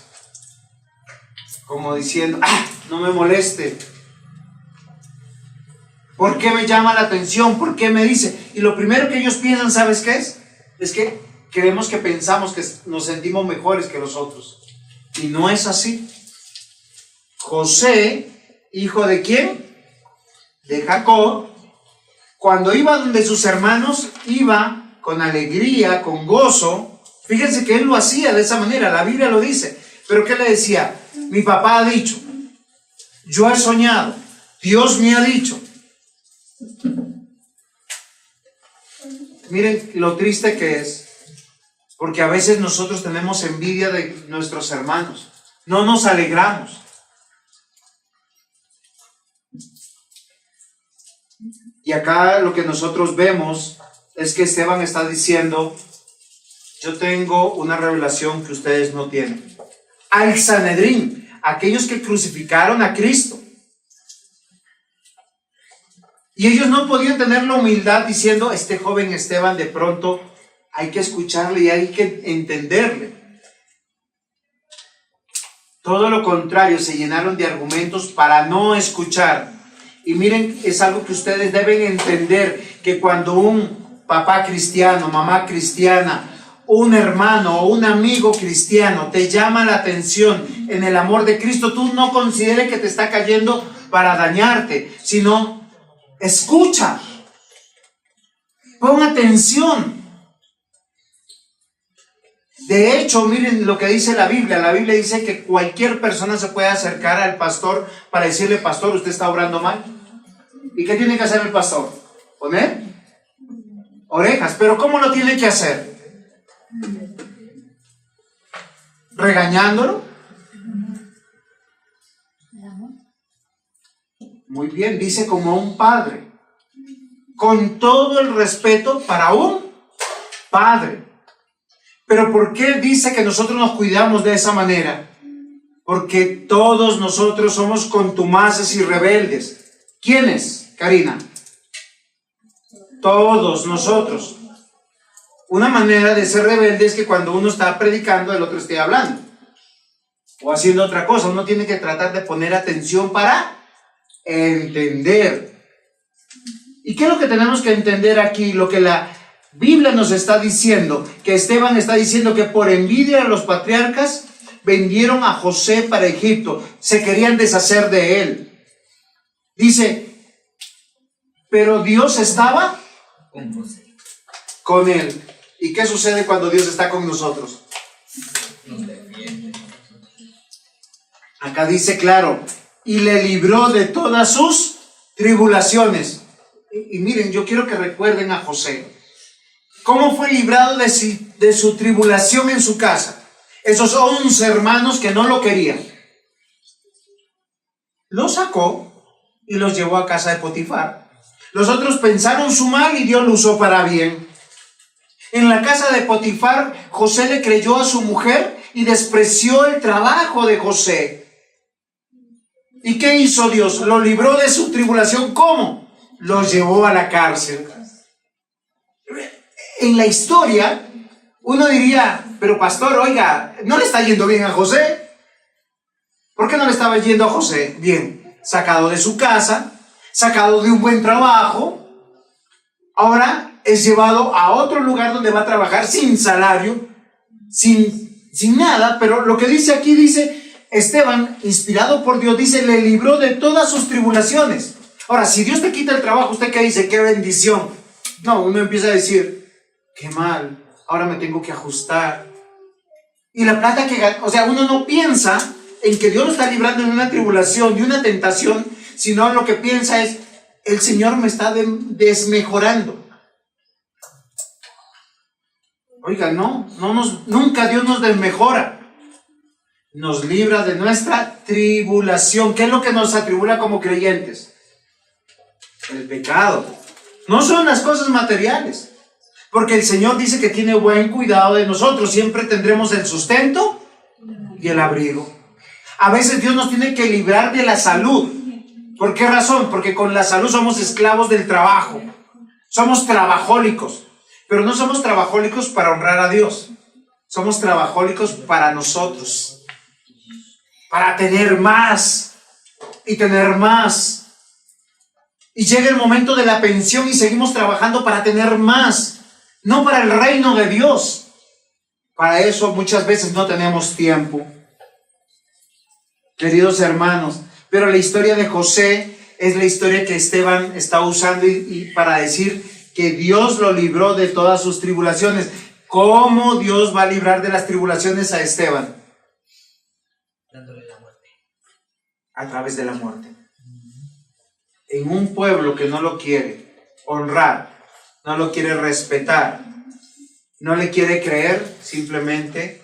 Como diciendo, no me moleste. ¿Por qué me llama la atención? ¿Por qué me dice? Y lo primero que ellos piensan, ¿sabes qué es? Es que creemos que pensamos que nos sentimos mejores que los otros. Y no es así. José, hijo de ¿quién? De Jacob, cuando iba donde sus hermanos, iba con alegría, con gozo. Fíjense que él lo hacía de esa manera, la Biblia lo dice. Pero ¿qué le decía? Mi papá ha dicho, yo he soñado, Dios me ha dicho. Miren lo triste que es, porque a veces nosotros tenemos envidia de nuestros hermanos, no nos alegramos. Y acá lo que nosotros vemos es que Esteban está diciendo, yo tengo una revelación que ustedes no tienen. Al Sanedrín, aquellos que crucificaron a Cristo. Y ellos no podían tener la humildad diciendo, este joven Esteban de pronto hay que escucharle y hay que entenderle. Todo lo contrario, se llenaron de argumentos para no escuchar. Y miren, es algo que ustedes deben entender, que cuando un papá cristiano, mamá cristiana, un hermano o un amigo cristiano te llama la atención en el amor de Cristo, tú no consideres que te está cayendo para dañarte, sino escucha, pon atención. De hecho, miren lo que dice la Biblia. La Biblia dice que cualquier persona se puede acercar al pastor para decirle, pastor, usted está obrando mal. ¿Y qué tiene que hacer el pastor? ¿Poner orejas? ¿Pero cómo lo tiene que hacer? ¿Regañándolo? Muy bien, dice como un padre. Con todo el respeto para un padre. Pero ¿por qué dice que nosotros nos cuidamos de esa manera? Porque todos nosotros somos contumaces y rebeldes. ¿Quiénes, Karina? Todos nosotros. Una manera de ser rebelde es que cuando uno está predicando, el otro esté hablando o haciendo otra cosa. Uno tiene que tratar de poner atención para entender. ¿Y qué es lo que tenemos que entender aquí? Lo que la Biblia nos está diciendo, que Esteban está diciendo que por envidia de los patriarcas vendieron a José para Egipto, se querían deshacer de él. Dice, pero Dios estaba con él. ¿Y qué sucede cuando Dios está con nosotros? Acá dice claro, y le libró de todas sus tribulaciones. Y miren, yo quiero que recuerden a José. ¿Cómo fue librado de su tribulación en su casa? Esos 11 hermanos que no lo querían. Lo sacó y los llevó a casa de Potifar. Los otros pensaron su mal y Dios lo usó para bien. En la casa de Potifar, José le creyó a su mujer y despreció el trabajo de José. ¿Y qué hizo Dios? Lo libró de su tribulación. ¿Cómo? Lo llevó a la cárcel. En la historia, uno diría, pero pastor, oiga, ¿no le está yendo bien a José? ¿Por qué no le estaba yendo a José? Bien, sacado de su casa, sacado de un buen trabajo, ahora es llevado a otro lugar donde va a trabajar sin salario, sin nada, pero lo que dice aquí, dice, Esteban, inspirado por Dios, dice, le libró de todas sus tribulaciones. Ahora, si Dios te quita el trabajo, ¿usted qué dice? ¡Qué bendición! No, uno empieza a decir, qué mal, ahora me tengo que ajustar. Y la plata que gana, o sea, uno no piensa en que Dios lo está librando de una tribulación, de una tentación, sino lo que piensa es, el Señor me está desmejorando. Oiga, nunca Dios nos desmejora. Nos libra de nuestra tribulación. ¿Qué es lo que nos atribula como creyentes? El pecado. No son las cosas materiales. Porque el Señor dice que tiene buen cuidado de nosotros. Siempre tendremos el sustento y el abrigo. A veces Dios nos tiene que librar de la salud. ¿Por qué razón? Porque con la salud somos esclavos del trabajo. Somos trabajólicos. Pero no somos trabajólicos para honrar a Dios. Somos trabajólicos para nosotros. Para tener más. Y tener más. Y llega el momento de la pensión y seguimos trabajando para tener más. No para el reino de Dios. Para eso muchas veces no tenemos tiempo. Queridos hermanos, pero la historia de José es la historia que Esteban está usando y para decir que Dios lo libró de todas sus tribulaciones. ¿Cómo Dios va a librar de las tribulaciones a Esteban? Dándole la muerte. A través de la muerte. En un pueblo que no lo quiere honrar, no lo quiere respetar, no le quiere creer, simplemente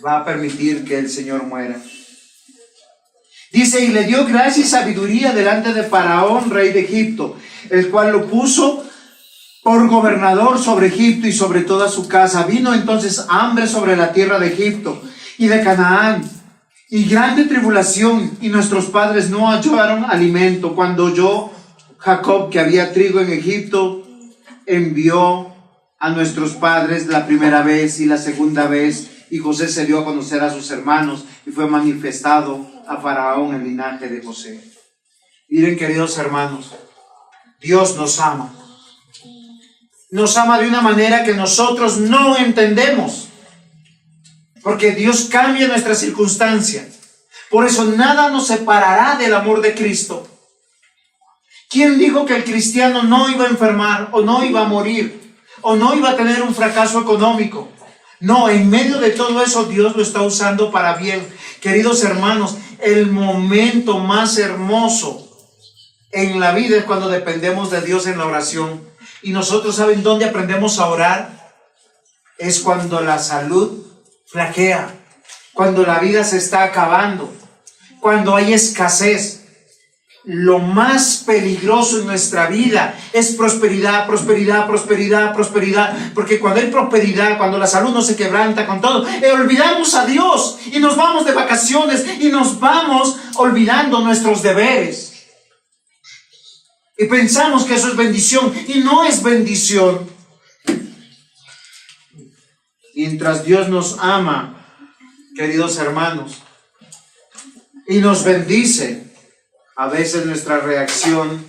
va a permitir que el Señor muera. Dice, y le dio gracia y sabiduría delante de Faraón, rey de Egipto, el cual lo puso por gobernador sobre Egipto y sobre toda su casa. Vino entonces hambre sobre la tierra de Egipto y de Canaán, y grande tribulación, y nuestros padres no hallaron alimento. Cuando oyó Jacob que había trigo en Egipto, envió a nuestros padres la primera vez y la segunda vez, y José se dio a conocer a sus hermanos, y fue manifestado a Faraón el linaje de José. Miren, queridos hermanos, Dios nos ama. Nos ama de una manera que nosotros no entendemos. Porque Dios cambia nuestra circunstancia. Por eso nada nos separará del amor de Cristo. ¿Quién dijo que el cristiano no iba a enfermar, o no iba a morir, o no iba a tener un fracaso económico? No, en medio de todo eso Dios lo está usando para bien. Queridos hermanos, el momento más hermoso en la vida es cuando dependemos de Dios en la oración. Y nosotros, ¿saben dónde aprendemos a orar? Es cuando la salud flaquea, cuando la vida se está acabando, cuando hay escasez. Lo más peligroso en nuestra vida es prosperidad, prosperidad, prosperidad, prosperidad. Porque cuando hay prosperidad, cuando la salud no se quebranta con todo, olvidamos a Dios y nos vamos de vacaciones y nos vamos olvidando nuestros deberes. Y pensamos que eso es bendición y no es bendición. Mientras Dios nos ama, queridos hermanos, y nos bendice, a veces nuestra reacción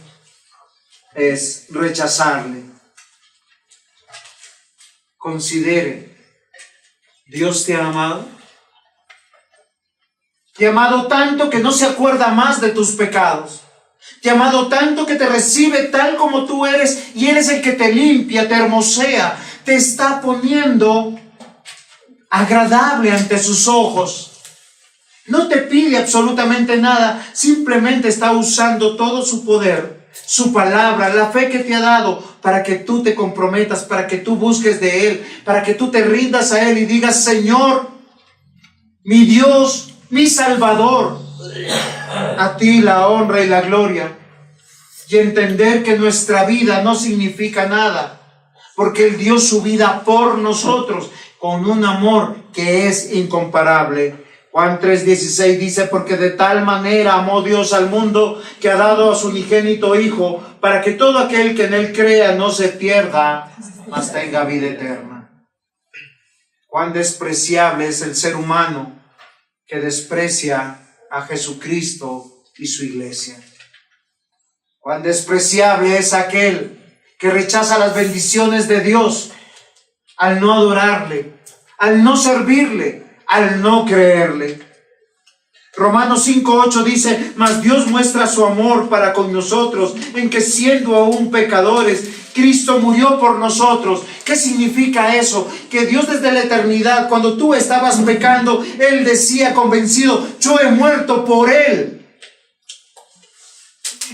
es rechazarle. Considere, ¿Dios te ha amado? Te ha amado tanto que no se acuerda más de tus pecados. Te ha amado tanto que te recibe tal como tú eres y eres el que te limpia, te hermosea, te está poniendo agradable ante sus ojos. No te pide absolutamente nada, simplemente está usando todo su poder, su palabra, la fe que te ha dado para que tú te comprometas, para que tú busques de Él, para que tú te rindas a Él y digas: Señor, mi Dios, mi Salvador, a ti la honra y la gloria. Y entender que nuestra vida no significa nada, porque Él dio su vida por nosotros con un amor que es incomparable. Juan 3:16 dice: porque de tal manera amó Dios al mundo que ha dado a su unigénito Hijo, para que todo aquel que en Él crea no se pierda, mas tenga vida eterna. Cuán despreciable es el ser humano que desprecia a Jesucristo y su iglesia. Cuán despreciable es aquel que rechaza las bendiciones de Dios al no adorarle, al no servirle, al no creerle. Romanos 5:8 dice: mas Dios muestra su amor para con nosotros en que, siendo aún pecadores, Cristo murió por nosotros. ¿Qué significa eso? Que Dios desde la eternidad, cuando tú estabas pecando, Él decía convencido: yo he muerto por Él.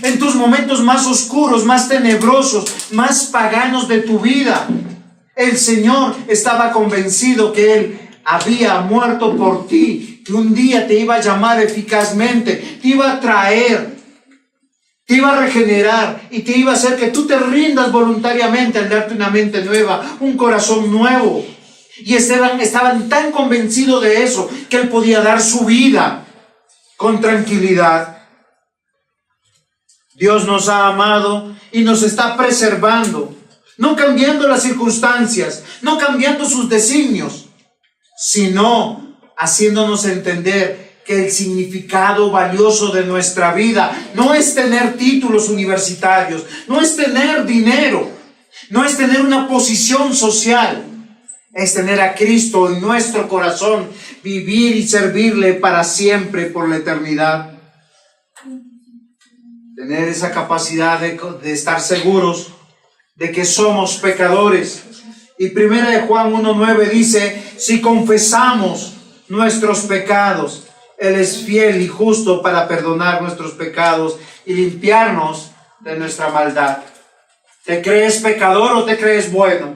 En tus momentos más oscuros, más tenebrosos, más paganos de tu vida, el Señor estaba convencido que Él había muerto por ti, que un día te iba a llamar eficazmente, te iba a traer, te iba a regenerar y te iba a hacer que tú te rindas voluntariamente al darte una mente nueva, un corazón nuevo. Y estaban tan convencidos de eso que Él podía dar su vida con tranquilidad. Dios nos ha amado y nos está preservando, no cambiando las circunstancias, no cambiando sus designios, sino haciéndonos entender que el significado valioso de nuestra vida no es tener títulos universitarios, no es tener dinero, no es tener una posición social, es tener a Cristo en nuestro corazón, vivir y servirle para siempre por la eternidad. Tener esa capacidad de estar seguros de que somos pecadores. Y 1 Juan 1:9 dice: si confesamos nuestros pecados, Él es fiel y justo para perdonar nuestros pecados y limpiarnos de nuestra maldad. ¿Te crees pecador o te crees bueno?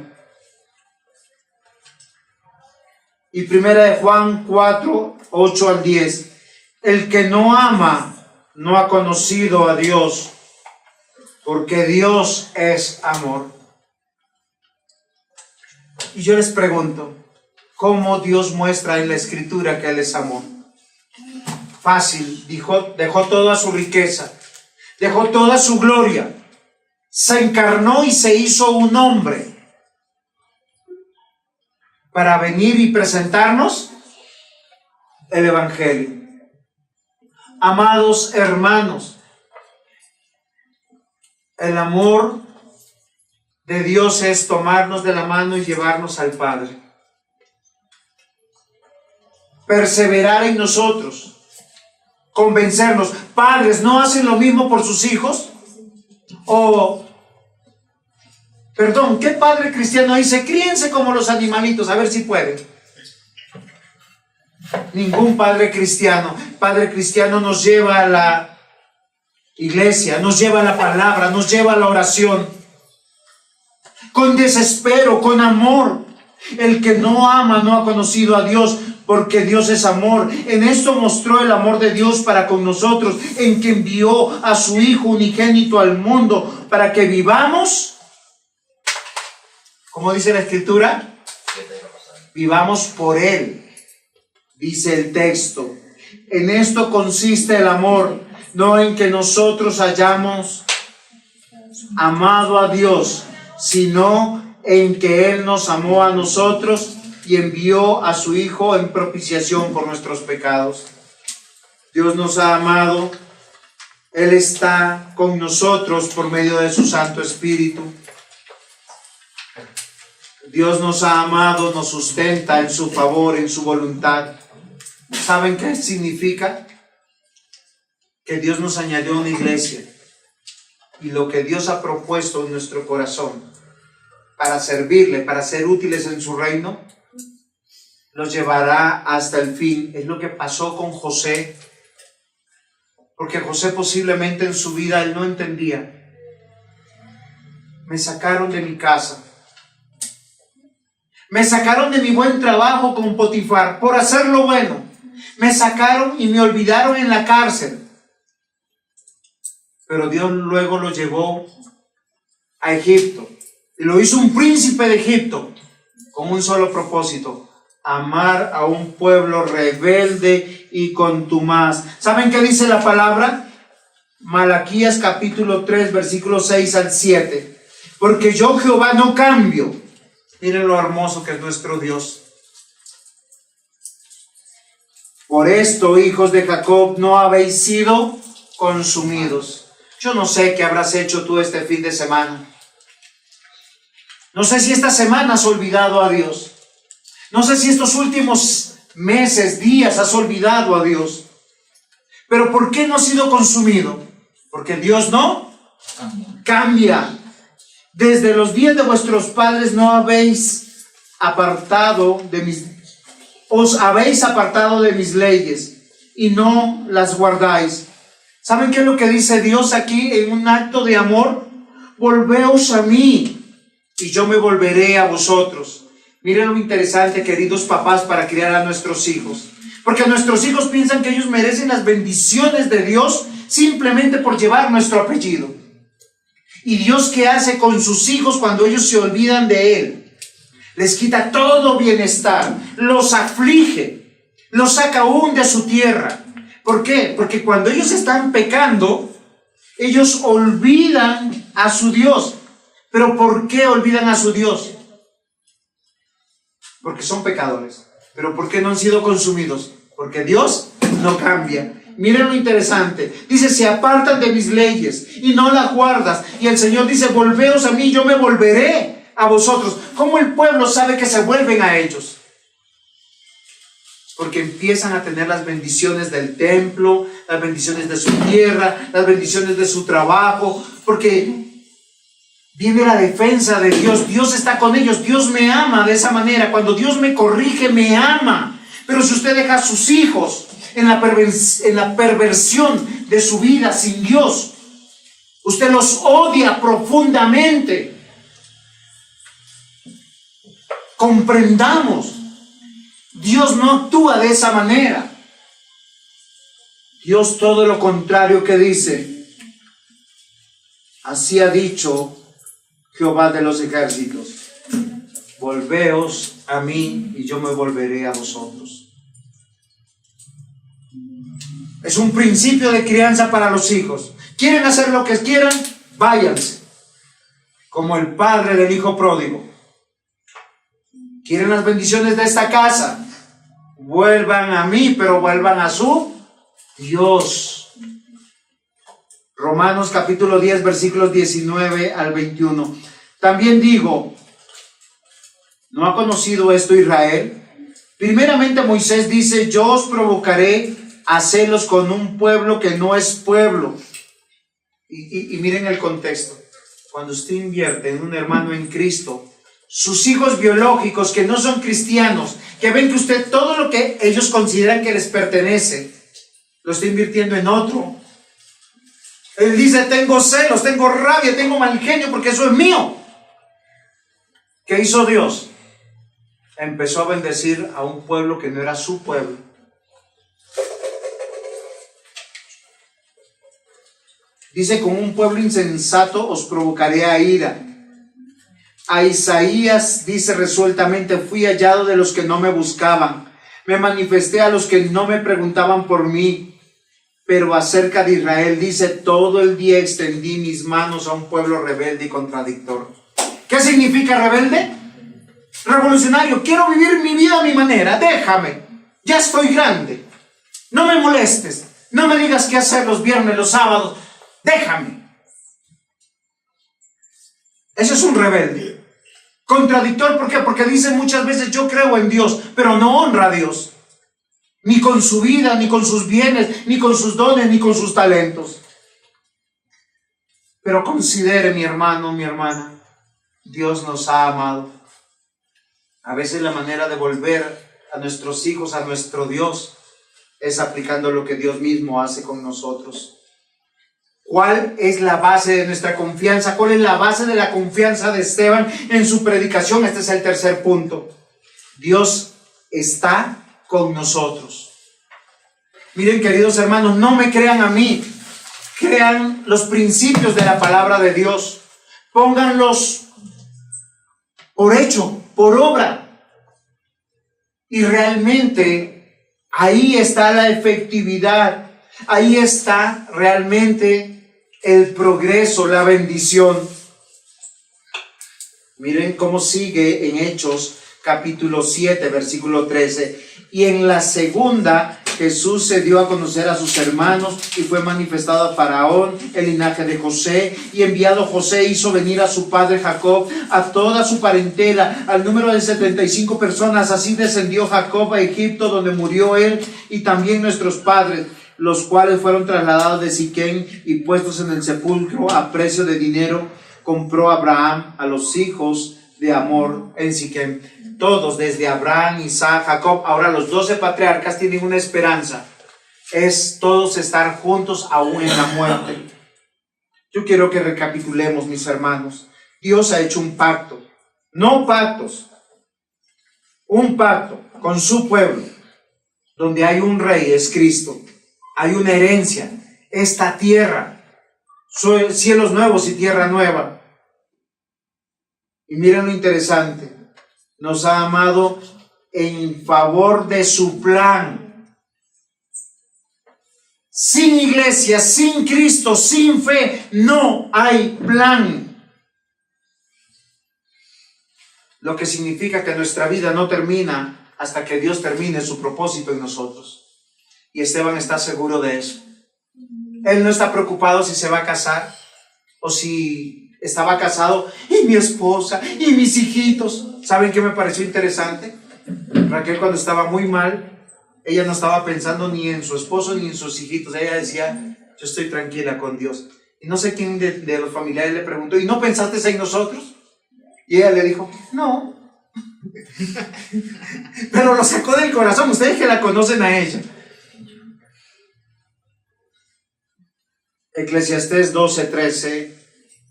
Y 1 Juan 4:8-10: el que no ama no ha conocido a Dios, porque Dios es amor. Y yo les pregunto, ¿cómo Dios muestra en la Escritura que Él es amor? Fácil, dejó toda su riqueza, dejó toda su gloria, se encarnó y se hizo un hombre para venir y presentarnos el Evangelio. Amados hermanos, el amor de Dios es tomarnos de la mano y llevarnos al Padre. Perseverar en nosotros, convencernos. Padres, ¿no hacen lo mismo por sus hijos? ¿Qué padre cristiano dice: críense como los animalitos, a ver si pueden? Ningún padre cristiano. Padre cristiano nos lleva a la iglesia, nos lleva a la palabra, nos lleva a la oración, con desespero, con amor. El que no ama no ha conocido a Dios, porque Dios es amor. En esto mostró el amor de Dios para con nosotros, en que envió a su Hijo unigénito al mundo para que vivamos, ¿cómo dice la Escritura? Vivamos por Él, dice el texto. En esto consiste el amor, no en que nosotros hayamos amado a Dios, sino en que Él nos amó a nosotros y envió a su Hijo en propiciación por nuestros pecados. Dios nos ha amado, Él está con nosotros por medio de su Santo Espíritu. Dios nos ha amado, nos sustenta en su favor, en su voluntad. ¿Saben qué significa? Que Dios nos añadió una iglesia. Y lo que Dios ha propuesto en nuestro corazón para servirle, para ser útiles en su reino, los llevará hasta el fin. Es lo que pasó con José. Porque José posiblemente en su vida él no entendía. Me sacaron de mi casa. Me sacaron de mi buen trabajo con Potifar por hacer lo bueno. Me sacaron y me olvidaron en la cárcel. Pero Dios luego lo llevó a Egipto. Y lo hizo un príncipe de Egipto con un solo propósito: amar a un pueblo rebelde y contumaz. ¿Saben qué dice la palabra? Malaquías capítulo 3, versículos 6 al 7. Porque yo, Jehová, no cambio. Miren lo hermoso que es nuestro Dios. Por esto, hijos de Jacob, no habéis sido consumidos. Yo no sé qué habrás hecho tú este fin de semana. No sé si esta semana has olvidado a Dios. No sé si estos últimos meses, días has olvidado a Dios. Pero ¿por qué no has sido consumido? Porque Dios no cambia. Desde los días de vuestros padres no habéis apartado de mis, os habéis apartado de mis leyes y no las guardáis. ¿Saben qué es lo que dice Dios aquí en un acto de amor? Volveos a mí y yo me volveré a vosotros. Miren lo interesante, queridos papás, para criar a nuestros hijos. Porque nuestros hijos piensan que ellos merecen las bendiciones de Dios simplemente por llevar nuestro apellido. ¿Y Dios qué hace con sus hijos cuando ellos se olvidan de Él? Les quita todo bienestar, los aflige, los saca aún de su tierra. ¿Por qué? Porque cuando ellos están pecando, ellos olvidan a su Dios. ¿Pero por qué olvidan a su Dios? Porque son pecadores. ¿Pero por qué no han sido consumidos? Porque Dios no cambia. Miren lo interesante. Dice, se apartan de mis leyes y no las guardas. Y el Señor dice, volveos a mí, yo me volveré a vosotros. ¿Cómo el pueblo sabe que se vuelven a ellos? Porque empiezan a tener las bendiciones del templo, las bendiciones de su tierra, las bendiciones de su trabajo, porque viene la defensa de Dios. Dios está con ellos, Dios me ama de esa manera. Cuando Dios me corrige, me ama. Pero si usted deja a sus hijos en la perversión de su vida sin Dios, usted los odia profundamente. Comprendamos, Dios no actúa de esa manera. Dios todo lo contrario que dice. Así ha dicho Jehová de los ejércitos: volveos a mí y yo me volveré a vosotros. Es un principio de crianza para los hijos. ¿Quieren hacer lo que quieran? Váyanse. Como el padre del hijo pródigo. ¿Quieren las bendiciones de esta casa? Vuelvan a mí, pero vuelvan a su Dios. Romanos capítulo 10, versículos 19 al 21. También digo, ¿no ha conocido esto Israel? Primeramente Moisés dice, yo os provocaré a celos con un pueblo que no es pueblo. Y miren el contexto. Cuando usted invierte en un hermano en Cristo, sus hijos biológicos que no son cristianos, que ven que usted todo lo que ellos consideran que les pertenece, lo está invirtiendo en otro. Él dice, tengo celos, tengo rabia, tengo mal genio porque eso es mío. ¿Qué hizo Dios? empezó a bendecir a un pueblo que no era su pueblo. Dice, con un pueblo insensato os provocaré a ira. A Isaías dice resueltamente, fui hallado de los que no me buscaban. Me manifesté a los que no me preguntaban por mí. Pero acerca de Israel dice, todo el día extendí mis manos a un pueblo rebelde y contradictor. ¿Qué significa rebelde? Revolucionario. Quiero vivir mi vida a mi manera. Déjame. Ya estoy grande. No me molestes. No me digas qué hacer los viernes, los sábados. Déjame. Ese es un rebelde. Contradictor, ¿por qué? Porque dice muchas veces, yo creo en Dios, pero no honra a Dios. Ni con su vida, ni con sus bienes, ni con sus dones, ni con sus talentos. Pero considere, mi hermano, mi hermana, Dios nos ha amado. A veces la manera de volver a nuestros hijos, a nuestro Dios, es aplicando lo que Dios mismo hace con nosotros. ¿Cuál es la base de nuestra confianza? ¿Cuál es la base de la confianza de Esteban en su predicación? Este es el tercer punto. Dios está con nosotros. Miren, queridos hermanos, no me crean a mí. Crean los principios de la palabra de Dios. Pónganlos por hecho, por obra. Y realmente ahí está la efectividad. Ahí está realmente el progreso, la bendición. Miren cómo sigue en Hechos capítulo 7, versículo 13. Y en la segunda, Jesús se dio a conocer a sus hermanos y fue manifestado a Faraón, el linaje de José, y enviado José hizo venir a su padre Jacob, a toda su parentela, al número de 75 personas. Así descendió Jacob a Egipto, donde murió él y también nuestros padres, los cuales fueron trasladados de Siquem y puestos en el sepulcro a precio de dinero. Compró Abraham a los hijos de Amor en Siquem. Todos, desde Abraham, Isaac, Jacob. Ahora los 12 patriarcas tienen una esperanza. Es todos estar juntos aún en la muerte. Yo quiero que recapitulemos, mis hermanos. Dios ha hecho un pacto. No pactos. Un pacto con su pueblo. Donde hay un rey, es Cristo. Hay una herencia. Esta tierra. Cielos nuevos y tierra nueva. Y miren lo interesante. Nos ha amado en favor de su plan. Sin iglesia, sin Cristo, sin fe, no hay plan. Lo que significa que nuestra vida no termina hasta que Dios termine su propósito en nosotros. Y Esteban está seguro de eso. Él no está preocupado si se va a casar o si estaba casado y mi esposa y mis hijitos. ¿Saben qué me pareció interesante? Raquel, cuando estaba muy mal, ella no estaba pensando ni en su esposo ni en sus hijitos. Ella decía, yo estoy tranquila con Dios. Y no sé quién de los familiares le preguntó, ¿y no pensaste en nosotros? Y ella le dijo, no. Pero lo sacó del corazón. Ustedes que la conocen a ella. Eclesiastés 12, 13,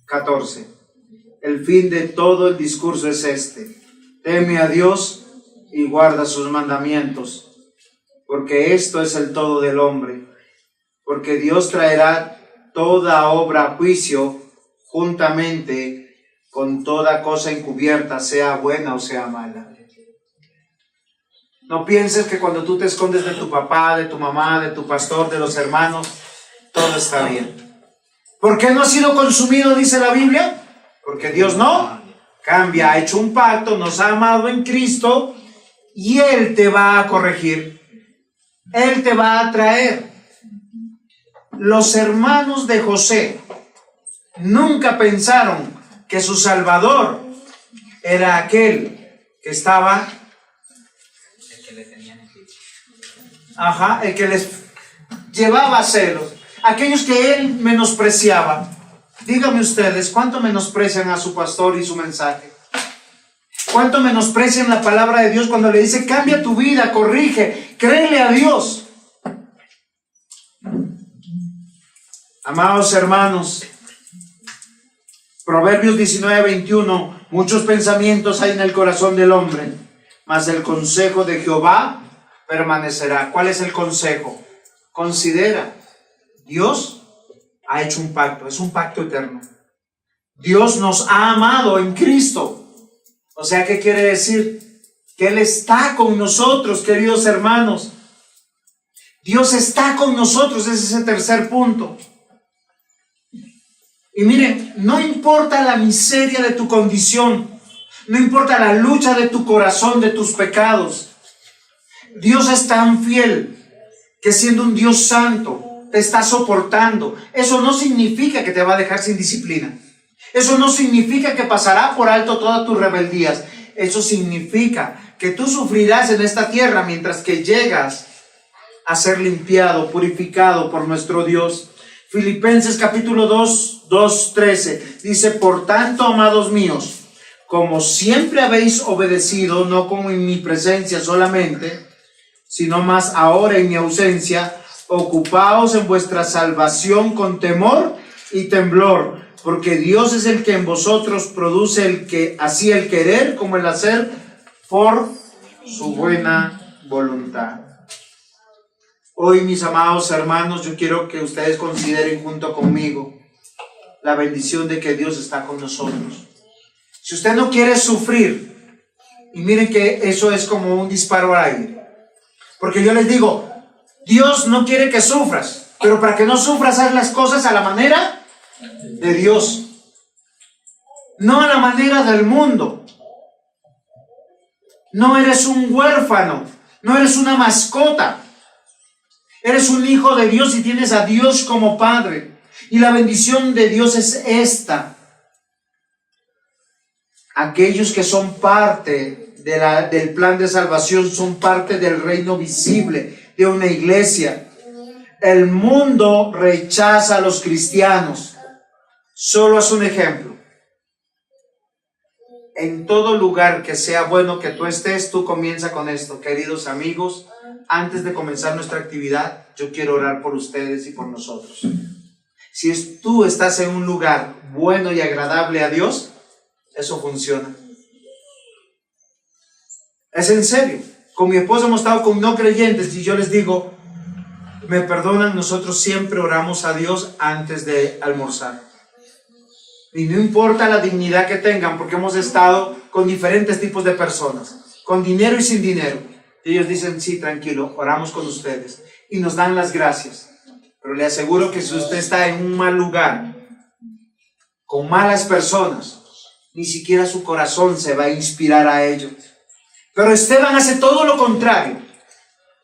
14. El fin de todo el discurso es este: teme a Dios y guarda sus mandamientos, porque esto es el todo del hombre. Porque Dios traerá toda obra a juicio juntamente con toda cosa encubierta, sea buena o sea mala. No pienses que cuando tú te escondes de tu papá, de tu mamá, de tu pastor, de los hermanos, todo está bien. ¿Por qué no ha sido consumido, dice la Biblia? Porque Dios no cambia, ha hecho un pacto, nos ha amado en Cristo y Él te va a corregir. Él te va a traer. Los hermanos de José nunca pensaron que su Salvador era aquel que estaba, el que les llevaba celos, aquellos que él menospreciaba. Díganme ustedes, ¿cuánto menosprecian a su pastor y su mensaje? ¿Cuánto menosprecian la palabra de Dios cuando le dice, cambia tu vida, corrige, créele a Dios? Amados hermanos, Proverbios 19:21, muchos pensamientos hay en el corazón del hombre, mas el consejo de Jehová permanecerá. ¿Cuál es el consejo? Considera, Dios ha hecho un pacto, es un pacto eterno. Dios nos ha amado en Cristo. O sea, ¿qué quiere decir? Que Él está con nosotros, queridos hermanos. Dios está con nosotros, ese es el tercer punto. Y miren, no importa la miseria de tu condición, no importa la lucha de tu corazón, de tus pecados, Dios es tan fiel que siendo un Dios santo te está soportando. Eso no significa que te va a dejar sin disciplina. Eso no significa que pasará por alto todas tus rebeldías. Eso significa que tú sufrirás en esta tierra mientras que llegas a ser limpiado, purificado por nuestro Dios. Filipenses capítulo 2:13 dice: por tanto, amados míos, como siempre habéis obedecido, no como en mi presencia solamente, sino más ahora en mi ausencia, ocupaos en vuestra salvación con temor y temblor, porque Dios es el que en vosotros produce así el querer como el hacer por su buena voluntad. Hoy, mis amados hermanos, yo quiero que ustedes consideren junto conmigo la bendición de que Dios está con nosotros. Si usted no quiere sufrir, y miren que eso es como un disparo al aire, porque yo les digo, Dios no quiere que sufras, pero para que no sufras, haz las cosas a la manera de Dios, no a la manera del mundo. No eres un huérfano, no eres una mascota. Eres un hijo de Dios y tienes a Dios como Padre. Y la bendición de Dios es esta. Aquellos que son parte del plan de salvación son parte del reino visible, de una iglesia. El mundo rechaza a los cristianos. Solo haz un ejemplo. En todo lugar que sea bueno que tú estés, tú comienza con esto. Queridos amigos, antes de comenzar nuestra actividad, yo quiero orar por ustedes y por nosotros. Si tú estás en un lugar bueno y agradable a Dios, eso funciona. Es en serio. Con mi esposa hemos estado con no creyentes y yo les digo, me perdonan, nosotros siempre oramos a Dios antes de almorzar. Y no importa la dignidad que tengan, porque hemos estado con diferentes tipos de personas, con dinero y sin dinero. Y ellos dicen, sí, tranquilo, oramos con ustedes. Y nos dan las gracias. Pero le aseguro que si usted está en un mal lugar, con malas personas, ni siquiera su corazón se va a inspirar a ello. Pero Esteban hace todo lo contrario.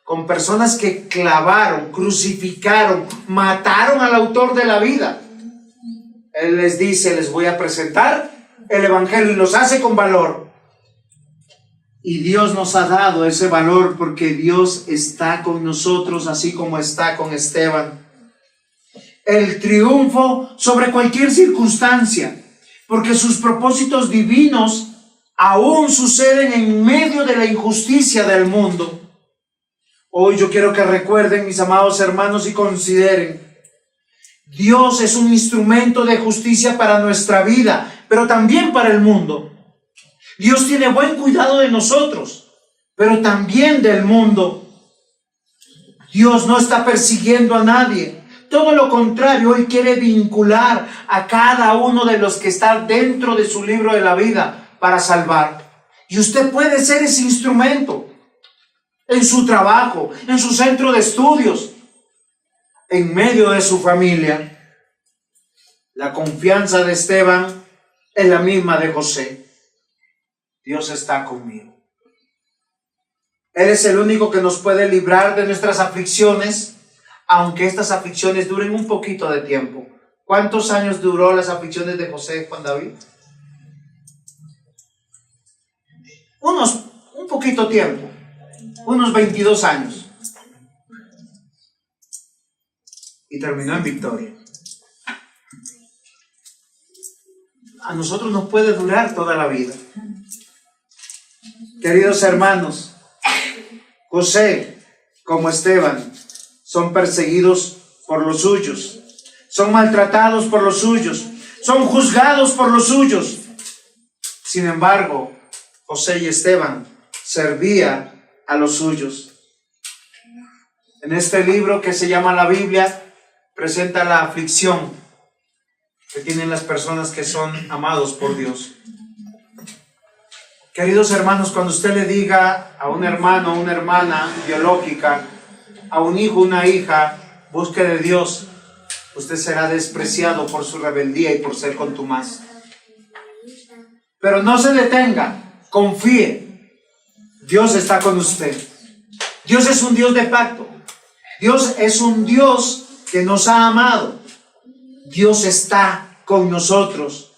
Con personas que clavaron, crucificaron, mataron al autor de la vida. Él les dice, les voy a presentar el evangelio y los hace con valor. Y Dios nos ha dado ese valor porque Dios está con nosotros así como está con Esteban. El triunfo sobre cualquier circunstancia, porque sus propósitos divinos aún suceden en medio de la injusticia del mundo. Hoy yo quiero que recuerden, mis amados hermanos, y consideren, Dios es un instrumento de justicia para nuestra vida, pero también para el mundo. Dios tiene buen cuidado de nosotros, pero también del mundo. Dios no está persiguiendo a nadie. Todo lo contrario, Él quiere vincular a cada uno de los que están dentro de su libro de la vida para salvar. Y usted puede ser ese instrumento en su trabajo, en su centro de estudios, en medio de su familia. La confianza de Esteban es la misma de José. Dios está conmigo. Él es el único que nos puede librar de nuestras aflicciones, aunque estas aflicciones duren un poquito de tiempo. ¿Cuántos años duró las aflicciones de José con David? Un poquito tiempo, unos 22 años. Y terminó en victoria. A nosotros nos puede durar toda la vida. Queridos hermanos, José, como Esteban, son perseguidos por los suyos, son maltratados por los suyos, son juzgados por los suyos. Sin embargo, José y Esteban servía a los suyos. En este libro que se llama la Biblia, presenta la aflicción que tienen las personas que son amados por Dios. Queridos hermanos, cuando usted le diga a un hermano o una hermana biológica, a un hijo o una hija, busque de Dios, usted será despreciado por su rebeldía y por ser contumaz. Pero no se detenga, confíe. Dios está con usted. Dios es un Dios de pacto. Dios es un Dios que nos ha amado. Dios está con nosotros.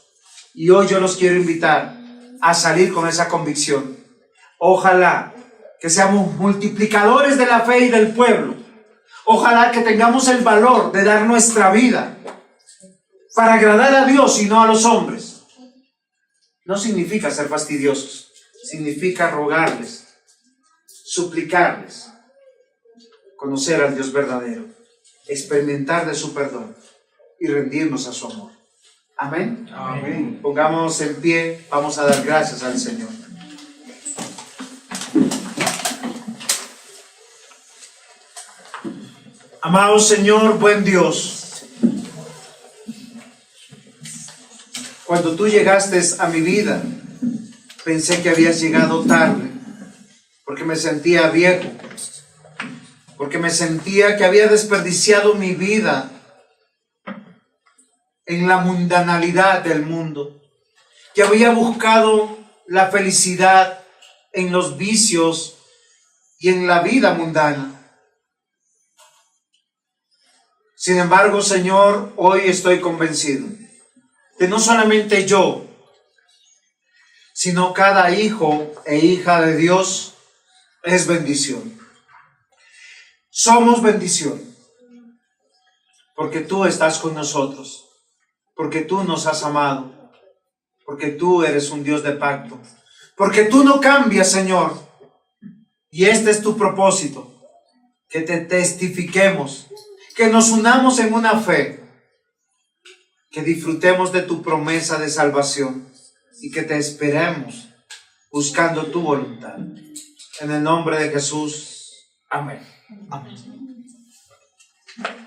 Y hoy yo los quiero invitar a salir con esa convicción. Ojalá que seamos multiplicadores de la fe y del pueblo. Ojalá que tengamos el valor de dar nuestra vida para agradar a Dios y no a los hombres. No significa ser fastidiosos, significa rogarles, suplicarles, conocer al Dios verdadero, experimentar de su perdón y rendirnos a su amor. Amén. Amén. Pongámonos en pie, vamos a dar gracias al Señor. Amado Señor, buen Dios, cuando tú llegaste a mi vida, pensé que habías llegado tarde, porque me sentía viejo, porque me sentía que había desperdiciado mi vida en la mundanalidad del mundo, que había buscado la felicidad en los vicios y en la vida mundana. Sin embargo, Señor, hoy estoy convencido que no solamente yo, sino cada hijo e hija de Dios es bendición. Somos bendición, porque tú estás con nosotros. Porque tú nos has amado, porque tú eres un Dios de pacto, porque tú no cambias, Señor. Y este es tu propósito, que te testifiquemos, que nos unamos en una fe, que disfrutemos de tu promesa de salvación y que te esperemos buscando tu voluntad. En el nombre de Jesús, amén. Amén.